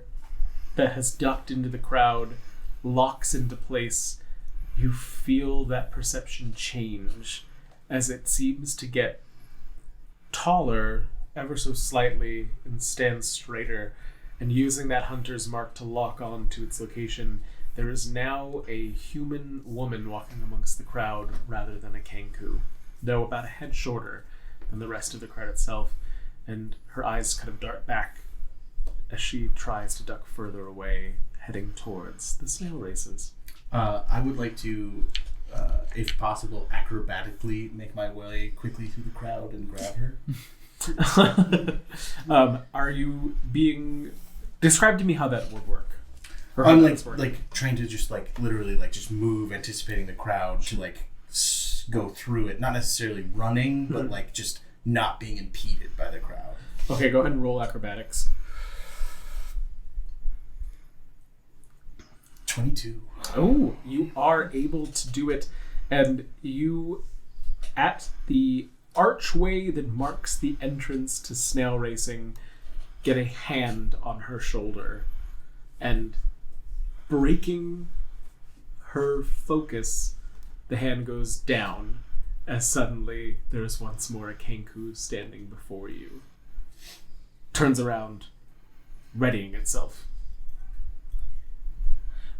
that has ducked into the crowd locks into place, you feel that perception change as it seems to get taller ever so slightly and stand straighter. And using that hunter's mark to lock on to its location, there is now a human woman walking amongst the crowd rather than a Kenku, though about a head shorter than the rest of the crowd itself, and her eyes kind of dart back as she tries to duck further away, heading towards the snail races. I would like to, if possible, acrobatically make my way quickly through the crowd and grab her. Are you being... Describe to me how that would work. Or how I'm that's working. like trying to just like literally like just move, anticipating the crowd to like go through it. Not necessarily running, but like just not being impeded by the crowd. Okay, go ahead and roll acrobatics. 22. Oh, you are able to do it, and you, at the archway that marks the entrance to snail racing, get a hand on her shoulder, and breaking her focus, the hand goes down, as suddenly there is once more a Kenku standing before you. Turns around, readying itself.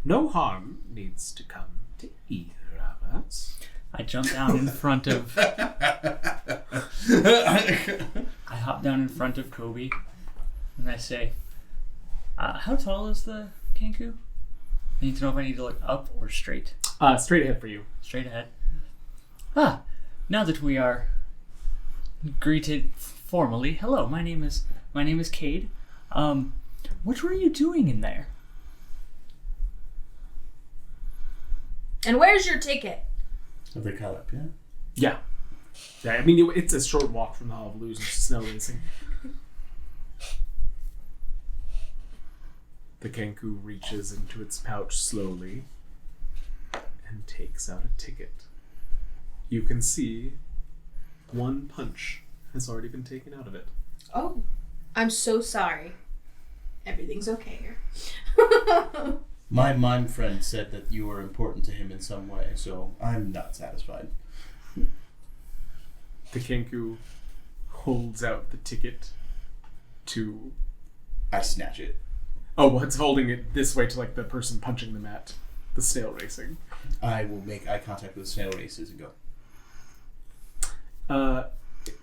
No harm needs to come to either of us. I jump down in front of. I hop down in front of Kobe, and I say, "How tall is the Kenku? I need to know if I need to look up or straight." Straight ahead for you. Straight ahead. Now that we are greeted formally, hello. My name is Cade. What were you doing in there? And where's your ticket? Have they caught up yet? Yeah. Yeah, I mean, it's a short walk from the Hall of Illusions to Snail racing. The Kenku reaches into its pouch slowly and takes out a ticket. You can see one punch has already been taken out of it. Oh, I'm so sorry. Everything's okay here. My mime friend said that you were important to him in some way, so I'm not satisfied. The Kenku holds out the ticket to... I snatch it. Oh, well, it's holding it this way to like the person punching them at the snail racing. I will make eye contact with snail races and go.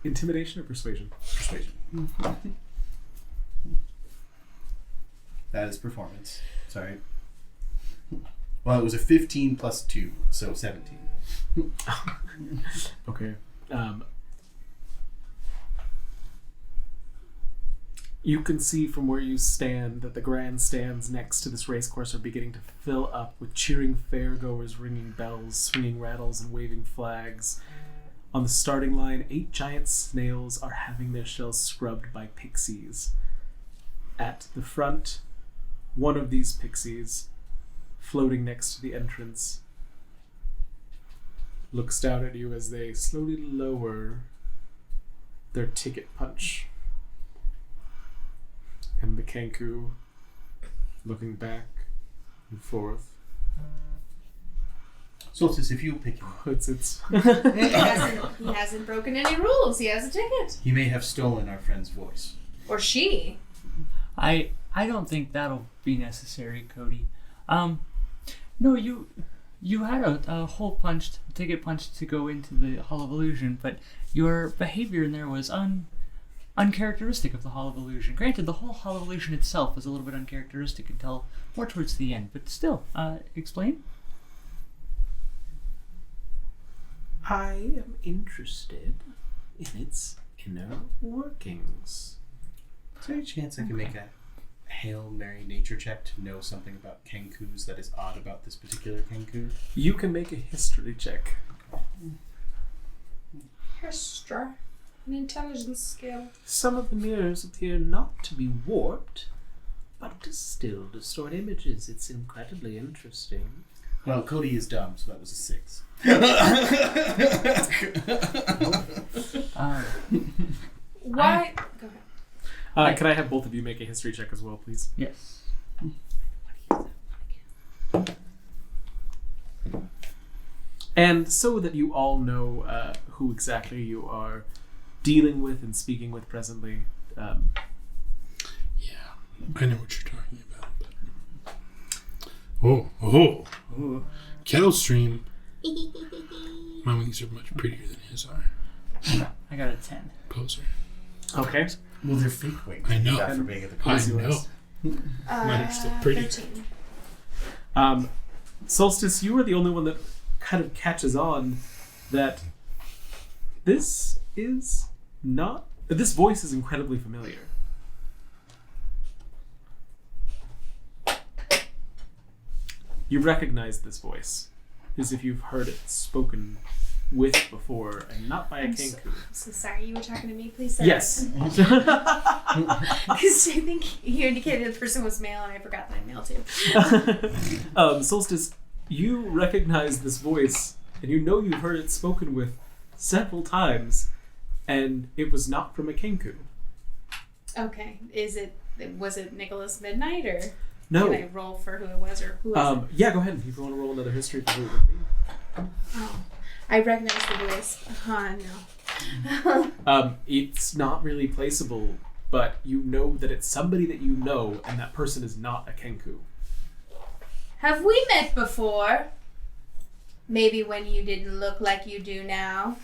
Intimidation or persuasion? Persuasion. That is performance. Sorry. Well, it was a 15 plus 2, so 17. Okay. You can see from where you stand that the grandstands next to this racecourse are beginning to fill up with cheering fairgoers, ringing bells, swinging rattles, and waving flags. On the starting line, 8 giant snails are having their shells scrubbed by pixies. At the front, one of these pixies, floating next to the entrance, looks down at you as they slowly lower their ticket punch. And the Kenku, looking back and forth, Solstice, if you pick him, puts its... He hasn't broken any rules. He has a ticket. he may have stolen our friend's voice. Or she. I don't think that'll be necessary, Cody. No, you had a hole punched, ticket punched to go into the Hall of Illusion, but your behavior in there was uncharacteristic of the Hall of Illusion. Granted, the whole Hall of Illusion itself is a little bit uncharacteristic until more towards the end, but still, explain? I am interested in its inner workings. Is there any chance I can make a Hail Mary nature check to know something about Kenkus that is odd about this particular Kenku? You can make a history check. History. An intelligence skill. Some of the mirrors appear not to be warped, but to still distort images. It's incredibly interesting. Well, Cody is dumb, so that was a 6. Why? Go ahead. Can I have both of you make a history check as well, please? Yes. And so that you all know who exactly you are dealing with and speaking with presently. Yeah, I know what you're talking about. But... Oh. Kettle Stream. My wings are much prettier than his are. I got a 10. Closer. Okay. Well, they're fake wings. I know. For being at the I crazy know. list. Mine are still pretty. 13. Solstice, you are the only one that kind of catches on that this voice is incredibly familiar. You recognize this voice as if you've heard it spoken with before, and not by a Kenku. So sorry, you were talking to me. Please say Yes. Because I think you indicated the person was male, and I forgot that I'm male too. Solstice, you recognize this voice, and you know you've heard it spoken with several times, and it was not from a Kenku. Okay. Was it Nicholas Midnight, or No. can I roll for who it was, or who was it? Yeah, go ahead. If you want to roll another history for who it would be. Oh, I recognize the voice. No. It's not really placeable, but you know that it's somebody that you know, and that person is not a Kenku. Have we met before? Maybe when you didn't look like you do now.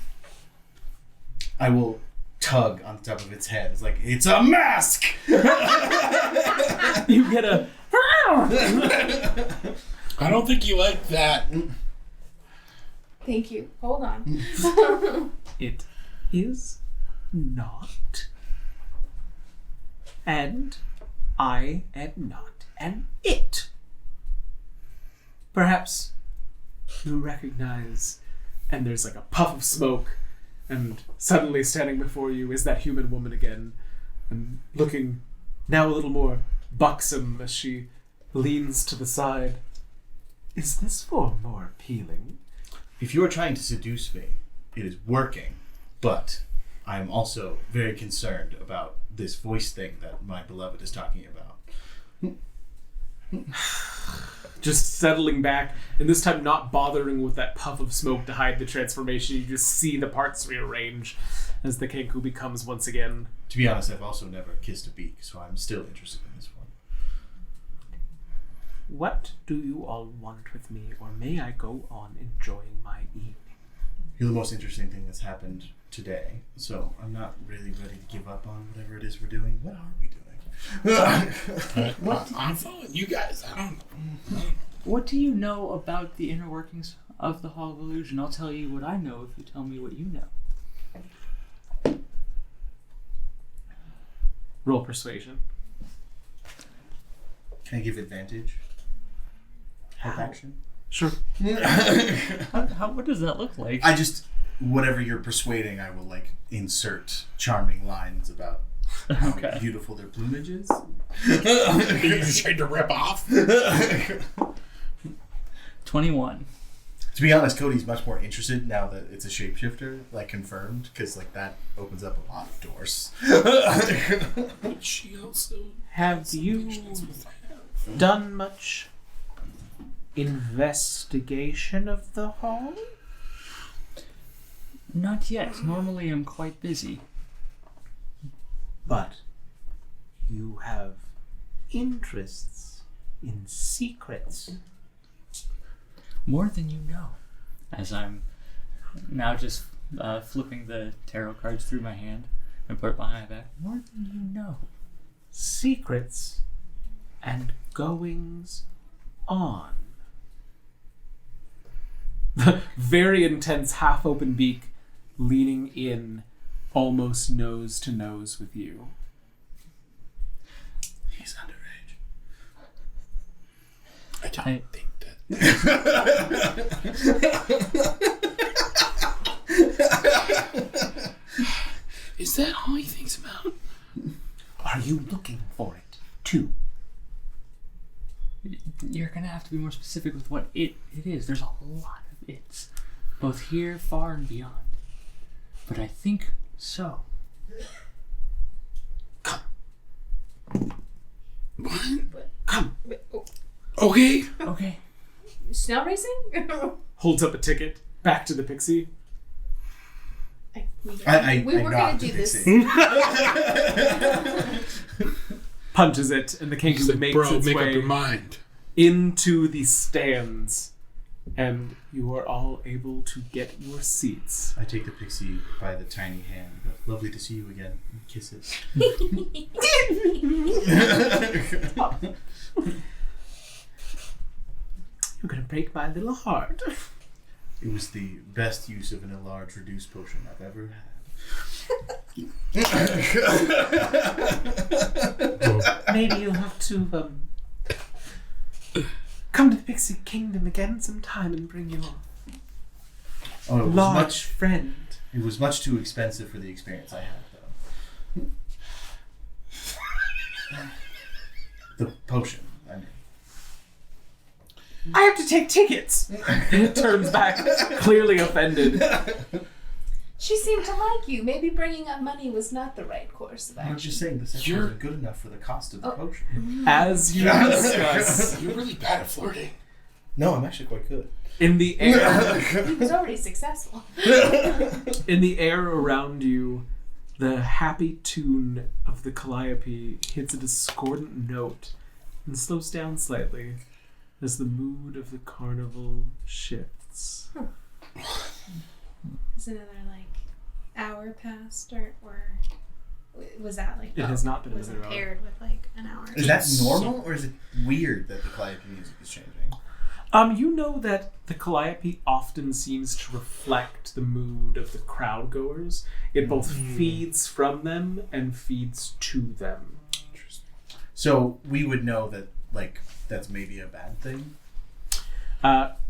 I will tug on top of its head. It's like, it's a mask! You get a... I don't think you like that. Thank you. Hold on. It is not. And I am not an it. Perhaps you recognize, and there's like a puff of smoke, and suddenly standing before you is that human woman again, and looking now a little more buxom as she leans to the side. Is this form more appealing? If you are trying to seduce me, it is working, but I am also very concerned about this voice thing that my beloved is talking about. Just settling back, and this time not bothering with that puff of smoke to hide the transformation. You just see the parts rearrange as the Kenku becomes once again. To be honest, I've also never kissed a beak, so I'm still interested in this one. What do you all want with me, or may I go on enjoying my evening? You're the most interesting thing that's happened today, so I'm not really ready to give up on whatever it is we're doing. What are we doing? I'm following you guys. I don't know. What do you know about the inner workings of the Hall of Illusion? I'll tell you what I know if you tell me what you know. Roll persuasion. Can I give advantage? Help action? Sure. What does that look like? Whatever you're persuading, I will insert charming lines about how beautiful their plumage is. You just tried to rip off? 21. To be honest, Cody's much more interested now that it's a shapeshifter, confirmed, because that opens up a lot of doors. But she also Have you done much investigation of the hall? Not yet. Normally I'm quite busy. But you have interests in secrets. More than you know. As I'm now just flipping the tarot cards through my hand and put it behind my back. More than you know. Secrets and goings on. The very intense half-open beak leaning in almost nose to nose with you. He's underage. I don't think that. Is that all he thinks about? Are you looking for it too? You're gonna have to be more specific with what it is. There's a lot of it's, both here, far, and beyond. But I think so. Come. What? Come. Okay. Okay. Snail racing? Holds up a ticket back to the pixie. We were going to do this. Punches it, and the Kenku Like, makes bro, its make way up your mind. into the stands, and you are all able to get your seats. I take the pixie by the tiny hand. Lovely to see you again. And kiss it. You're gonna break my little heart. It was the best use of an enlarged reduced potion I've ever had. Maybe you'll have to come to the Pixie Kingdom again sometime and bring your large friend. It was much too expensive for the experience I had, though. The potion, I mean. I have to take tickets. It turns back, clearly offended. She seemed to like you. Maybe bringing up money was not the right course of I action. was just saying, the session wasn't good enough for the cost of the potion. As you discuss, You're really bad at flirting. No, I'm actually quite good. in the air, He was already successful. in the air around you, the happy tune of the calliope hits a discordant note and slows down slightly as the mood of the carnival shifts. minutes. Is another hour passed, or was that It has not been was another hour. paired with an hour? Is that normal, or is it weird that the calliope music is changing? You know that the calliope often seems to reflect the mood of the crowd goers. It both feeds from them and feeds to them. Interesting. So we would know that that's maybe a bad thing.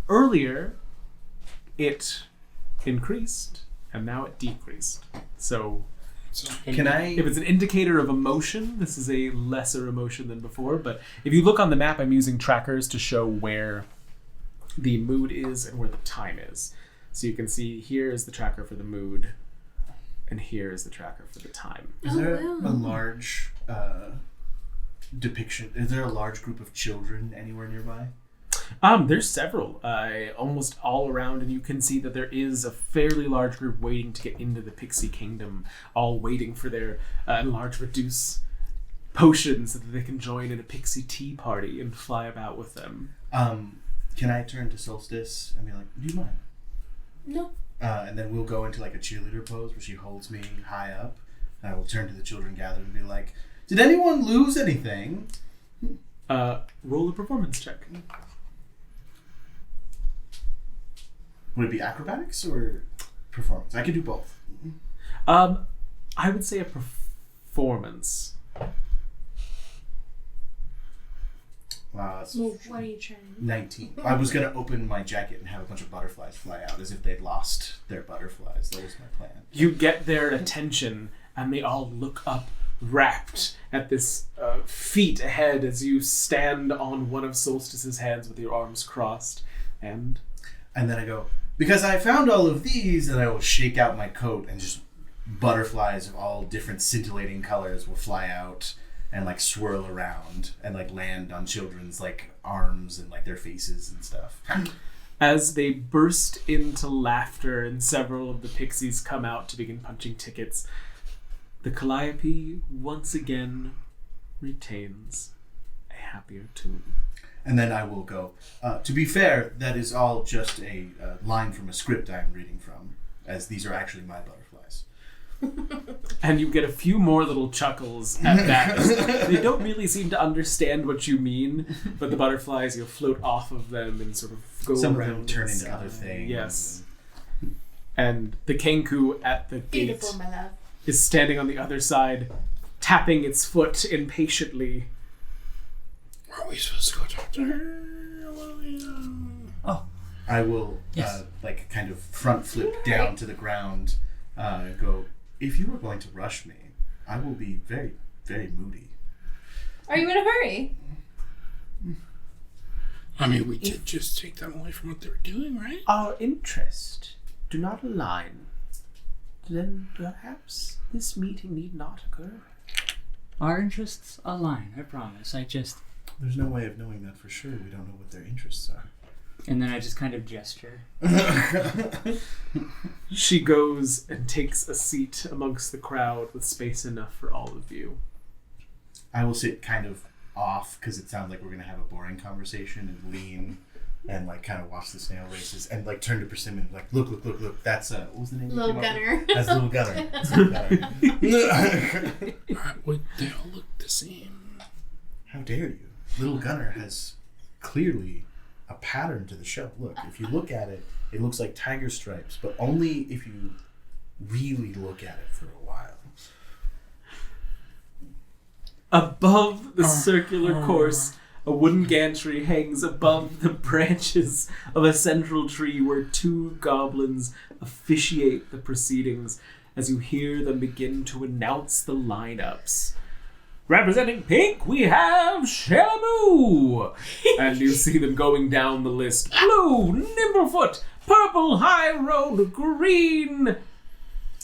Earlier, it increased, and now it decreased. So, Can I? if it's an indicator of emotion, this is a lesser emotion than before. But if you look on the map, I'm using trackers to show where the mood is and where the time is. So you can see here is the tracker for the mood, and here is the tracker for the time. Is there a large depiction? Is there a large group of children anywhere nearby? There's several, almost all around, and you can see that there is a fairly large group waiting to get into the Pixie Kingdom, all waiting for their enlarge reduce potions so that they can join in a pixie tea party and fly about with them. Can I turn to Solstice and be like, do you mind? No. And then we'll go into a cheerleader pose where she holds me high up, and I will turn to the children gathered and be like, did anyone lose anything? Roll a performance check. Would it be acrobatics or performance? I could do both. I would say a performance. Well, what are you trying to do? 19. I was going to open my jacket and have a bunch of butterflies fly out as if they'd lost their butterflies. That was my plan. You get their attention, and they all look up, rapt at this feat ahead as you stand on one of Solstice's hands with your arms crossed. And then I go, because I found all of these, and I will shake out my coat, and just butterflies of all different scintillating colors will fly out and swirl around and land on children's arms and their faces and stuff. as they burst into laughter and several of the pixies come out to begin punching tickets, the calliope once again retains a happier tune. And then I will go, to be fair, that is all just a line from a script I am reading from, as these are actually my butterflies. And you get a few more little chuckles at that. They don't really seem to understand what you mean, but the butterflies, float off of them and sort of go Some around. of them turn the into sky. other things. Yes. And the Kenku at the gate Beautiful, my love. is standing on the other side, tapping its foot impatiently. Are we supposed to go talk to her? Oh, I will, Yes. kind of front flip down to the ground, go, if you are going to rush me, I will be very, very moody. Are you in a hurry? I mean, we did just take them away from what they were doing, right? Our interest do not align. Then perhaps this meeting need not occur. Our interests align, I promise. There's no way of knowing that for sure. We don't know what their interests are. And then I just kind of gesture. She goes and takes a seat amongst the crowd with space enough for all of you. I will sit kind of off because it sounds like we're going to have a boring conversation and lean and kind of watch the snail races and turn to Persimmon look, that's what was the name? Little Gunner. That's Little Gunner. That's Little Gunner. Would they all look the same? How dare you? Little Gunner has clearly a pattern to the show. Look, if you look at it, it looks like tiger stripes, but only if you really look at it for a while. Above the circular course, a wooden gantry hangs above the branches of a central tree where two goblins officiate the proceedings as you hear them begin to announce the lineups. Representing pink, we have Shalamoo! And you see them going down the list. Blue, Nimblefoot, purple, High Road, green,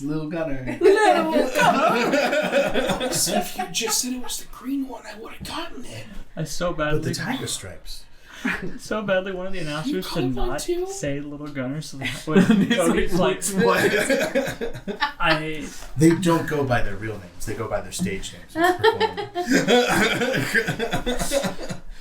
Little Gunner. Little Gunner. So if you just said it was the green one, I would have gotten it. I so But the badly, tiger stripes. so badly wanted the announcers to called one not too? say Little Gunner, so that when Cody's like, They don't go by their real names. They go by their stage names.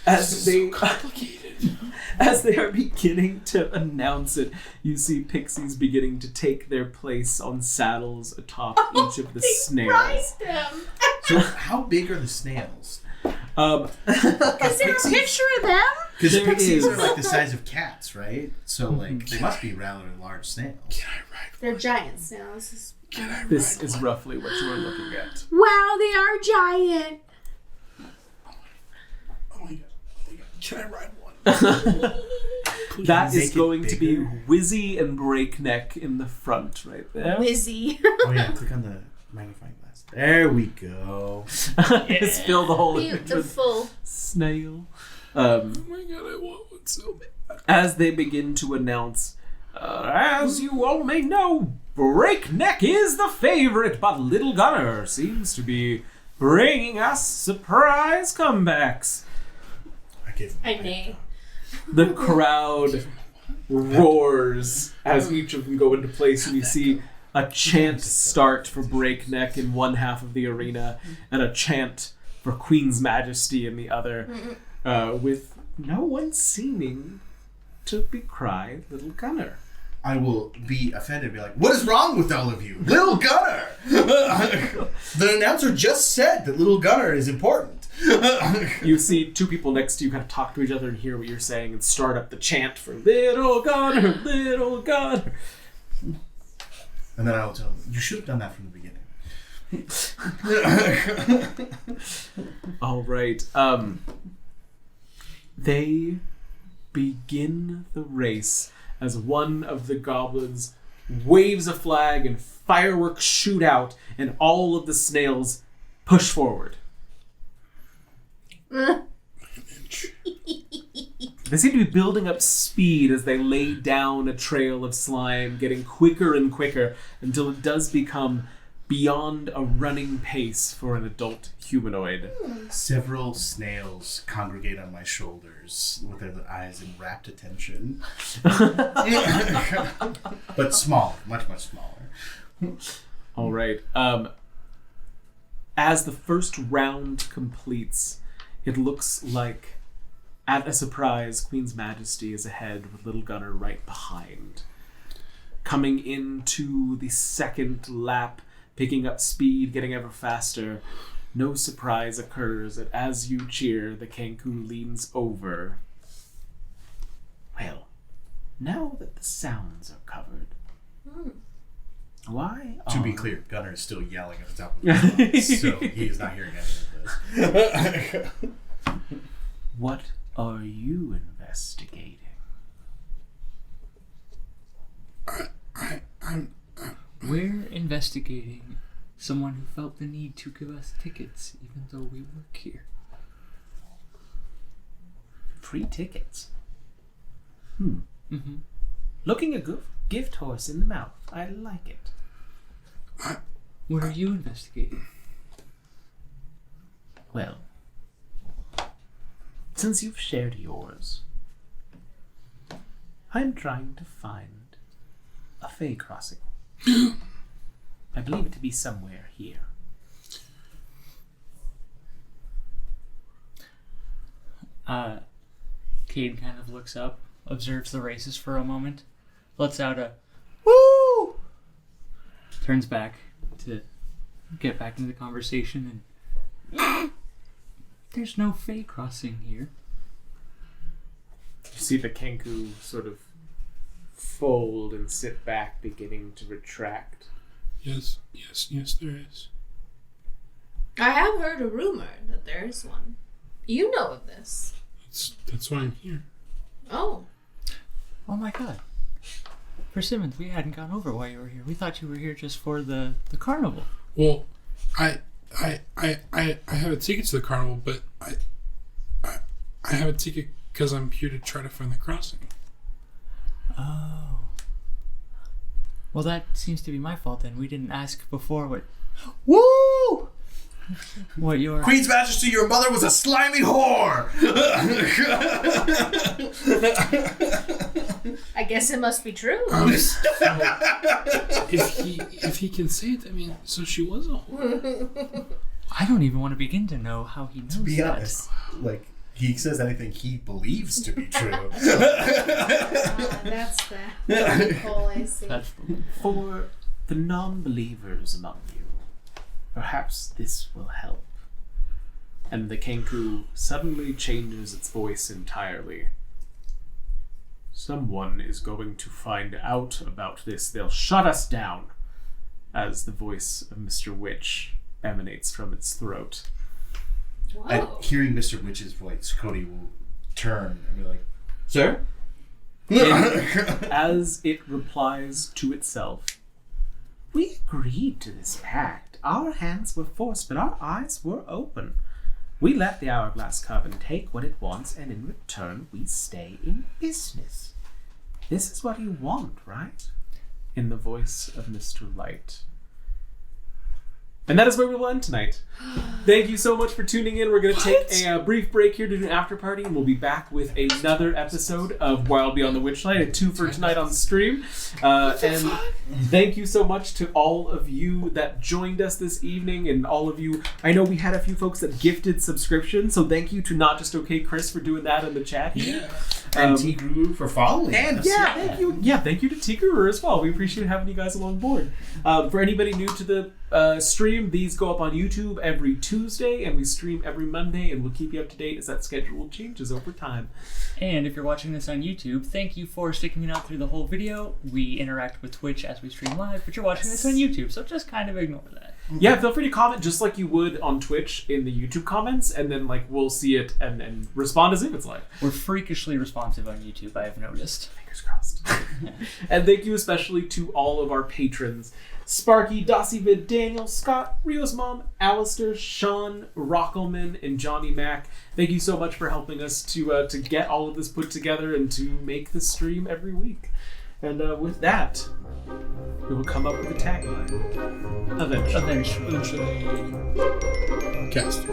As they Complicated. As they are beginning to announce it, you see pixies beginning to take their place on saddles atop each of the snails. Them. So how big are the snails? Is there a picture of them? Because There pixies is. are like the size of cats, right? So like they must be rather large snails. Can I ride? They're giant snails. Can I This ride is one? roughly what you are looking at. Wow, they are giant. Oh my god. Can I ride one? That Make is it going to be bigger. Wizzy and Breakneck in the front right there. Wizzy. Oh yeah, click on the magnifying glass. There we go. Just fill the whole image with Beautiful. Snail. Oh my god, I want one so bad. As they begin to announce, as you all may know, Breakneck is the favorite, but Little Gunner seems to be bringing us surprise comebacks. I neigh. The crowd roars as each of them go into place, and you see a chant start for Breakneck in one half of the arena, and a chant for Queen's Majesty in the other, with no one seeming to becry Little Gunner. I will be offended and be like, what is wrong with all of you? Little Gunner! The announcer just said that Little Gunner is important. You see two people next to you kind of talk to each other and hear what you're saying and start up the chant for Little Gunner, Little Gunner. And then I will tell them, you should have done that from the beginning. All right. They begin the race as one of the goblins waves a flag and fireworks shoot out, and all of the snails push forward. They seem to be building up speed as they lay down a trail of slime, getting quicker and quicker until it does become beyond a running pace for an adult humanoid. Several snails congregate on my shoulders with their eyes in rapt attention. But small, much, much smaller. All right. As the first round completes, it looks like, at a surprise, Queen's Majesty is ahead with Little Gunner right behind. Coming into the second lap, picking up speed, getting ever faster, no surprise occurs that as you cheer, the Kenku leans over. Well, now that the sounds are covered, why To be clear, Gunner is still yelling at the top of his lungs, so he is not hearing any of this. what are you investigating? We're investigating someone who felt the need to give us tickets, even though we work here. Free tickets. Mm-hmm. Looking a gift horse in the mouth. I like it. What are you investigating? Well, since you've shared yours, I'm trying to find a Fey crossing. I believe it to be somewhere here. Cade kind of looks up, observes the races for a moment, lets out a woo, turns back to get back into the conversation, and there's no Fey crossing here. You see the Kenku sort of fold and sit back, beginning to retract. Yes, there is. I have heard a rumor that there is one. You know of this. That's why I'm here. Oh. Oh my god. Persimmons, we hadn't gone over why you were here. We thought you were here just for the carnival. Well, I have a ticket to the carnival, but I have a ticket because I'm here to try to find the crossing. Oh. Well, that seems to be my fault then. We didn't ask before what... Woo! What your... Queen's Majesty, your mother was a slimy whore! I guess it must be true. If he can say it, I mean, so she was a whore. I don't even want to begin to know how he knows To be that. honest, like, he says anything he believes to be true. That's the hole I see. That's For the non-believers among you, perhaps this will help. And the Kenku suddenly changes its voice entirely. Someone is going to find out about this. They'll shut us down, as the voice of Mr. Witch emanates from its throat. Whoa. And hearing Mr. Witch's voice, Cody will turn and be like, "Sir?" As it replies to itself, we agreed to this pact. Our hands were forced, but our eyes were open. We let the Hourglass Coven take what it wants, and in return, we stay in business. This is what you want, right? In the voice of Mr. Light. And that is where we will end tonight. Thank you so much for tuning in. We're going to take a brief break here to do an after party, and we'll be back with another episode of Wild Beyond the Witchlight, a 2 for tonight on stream. And thank you so much to all of you that joined us this evening, and all of you. I know we had a few folks that gifted subscriptions, so thank you to Not Just Okay Chris for doing that in the chat here. And Tigru for following us. Thank you. Yeah, thank you to Tigru as well. We appreciate having you guys along board. For anybody new to the stream, these go up on YouTube every Tuesday, and we stream every Monday, and we'll keep you up to date as that schedule changes over time. And if you're watching this on YouTube, thank you for sticking it out through the whole video. We interact with Twitch as we stream live, but you're watching this on YouTube, so just kind of ignore that. Yeah, feel free to comment just like you would on Twitch in the YouTube comments, and then we'll see it and respond as if it's live. We're freakishly responsive on YouTube, I have noticed. Fingers crossed. And thank you especially to all of our patrons. Sparky, Dossievid, Daniel, Scott, Rio's mom, Alistair, Sean, Rockelman, and Johnny Mac. Thank you so much for helping us to get all of this put together and to make the stream every week. And with that, we will come up with a tagline. Eventually. Cast.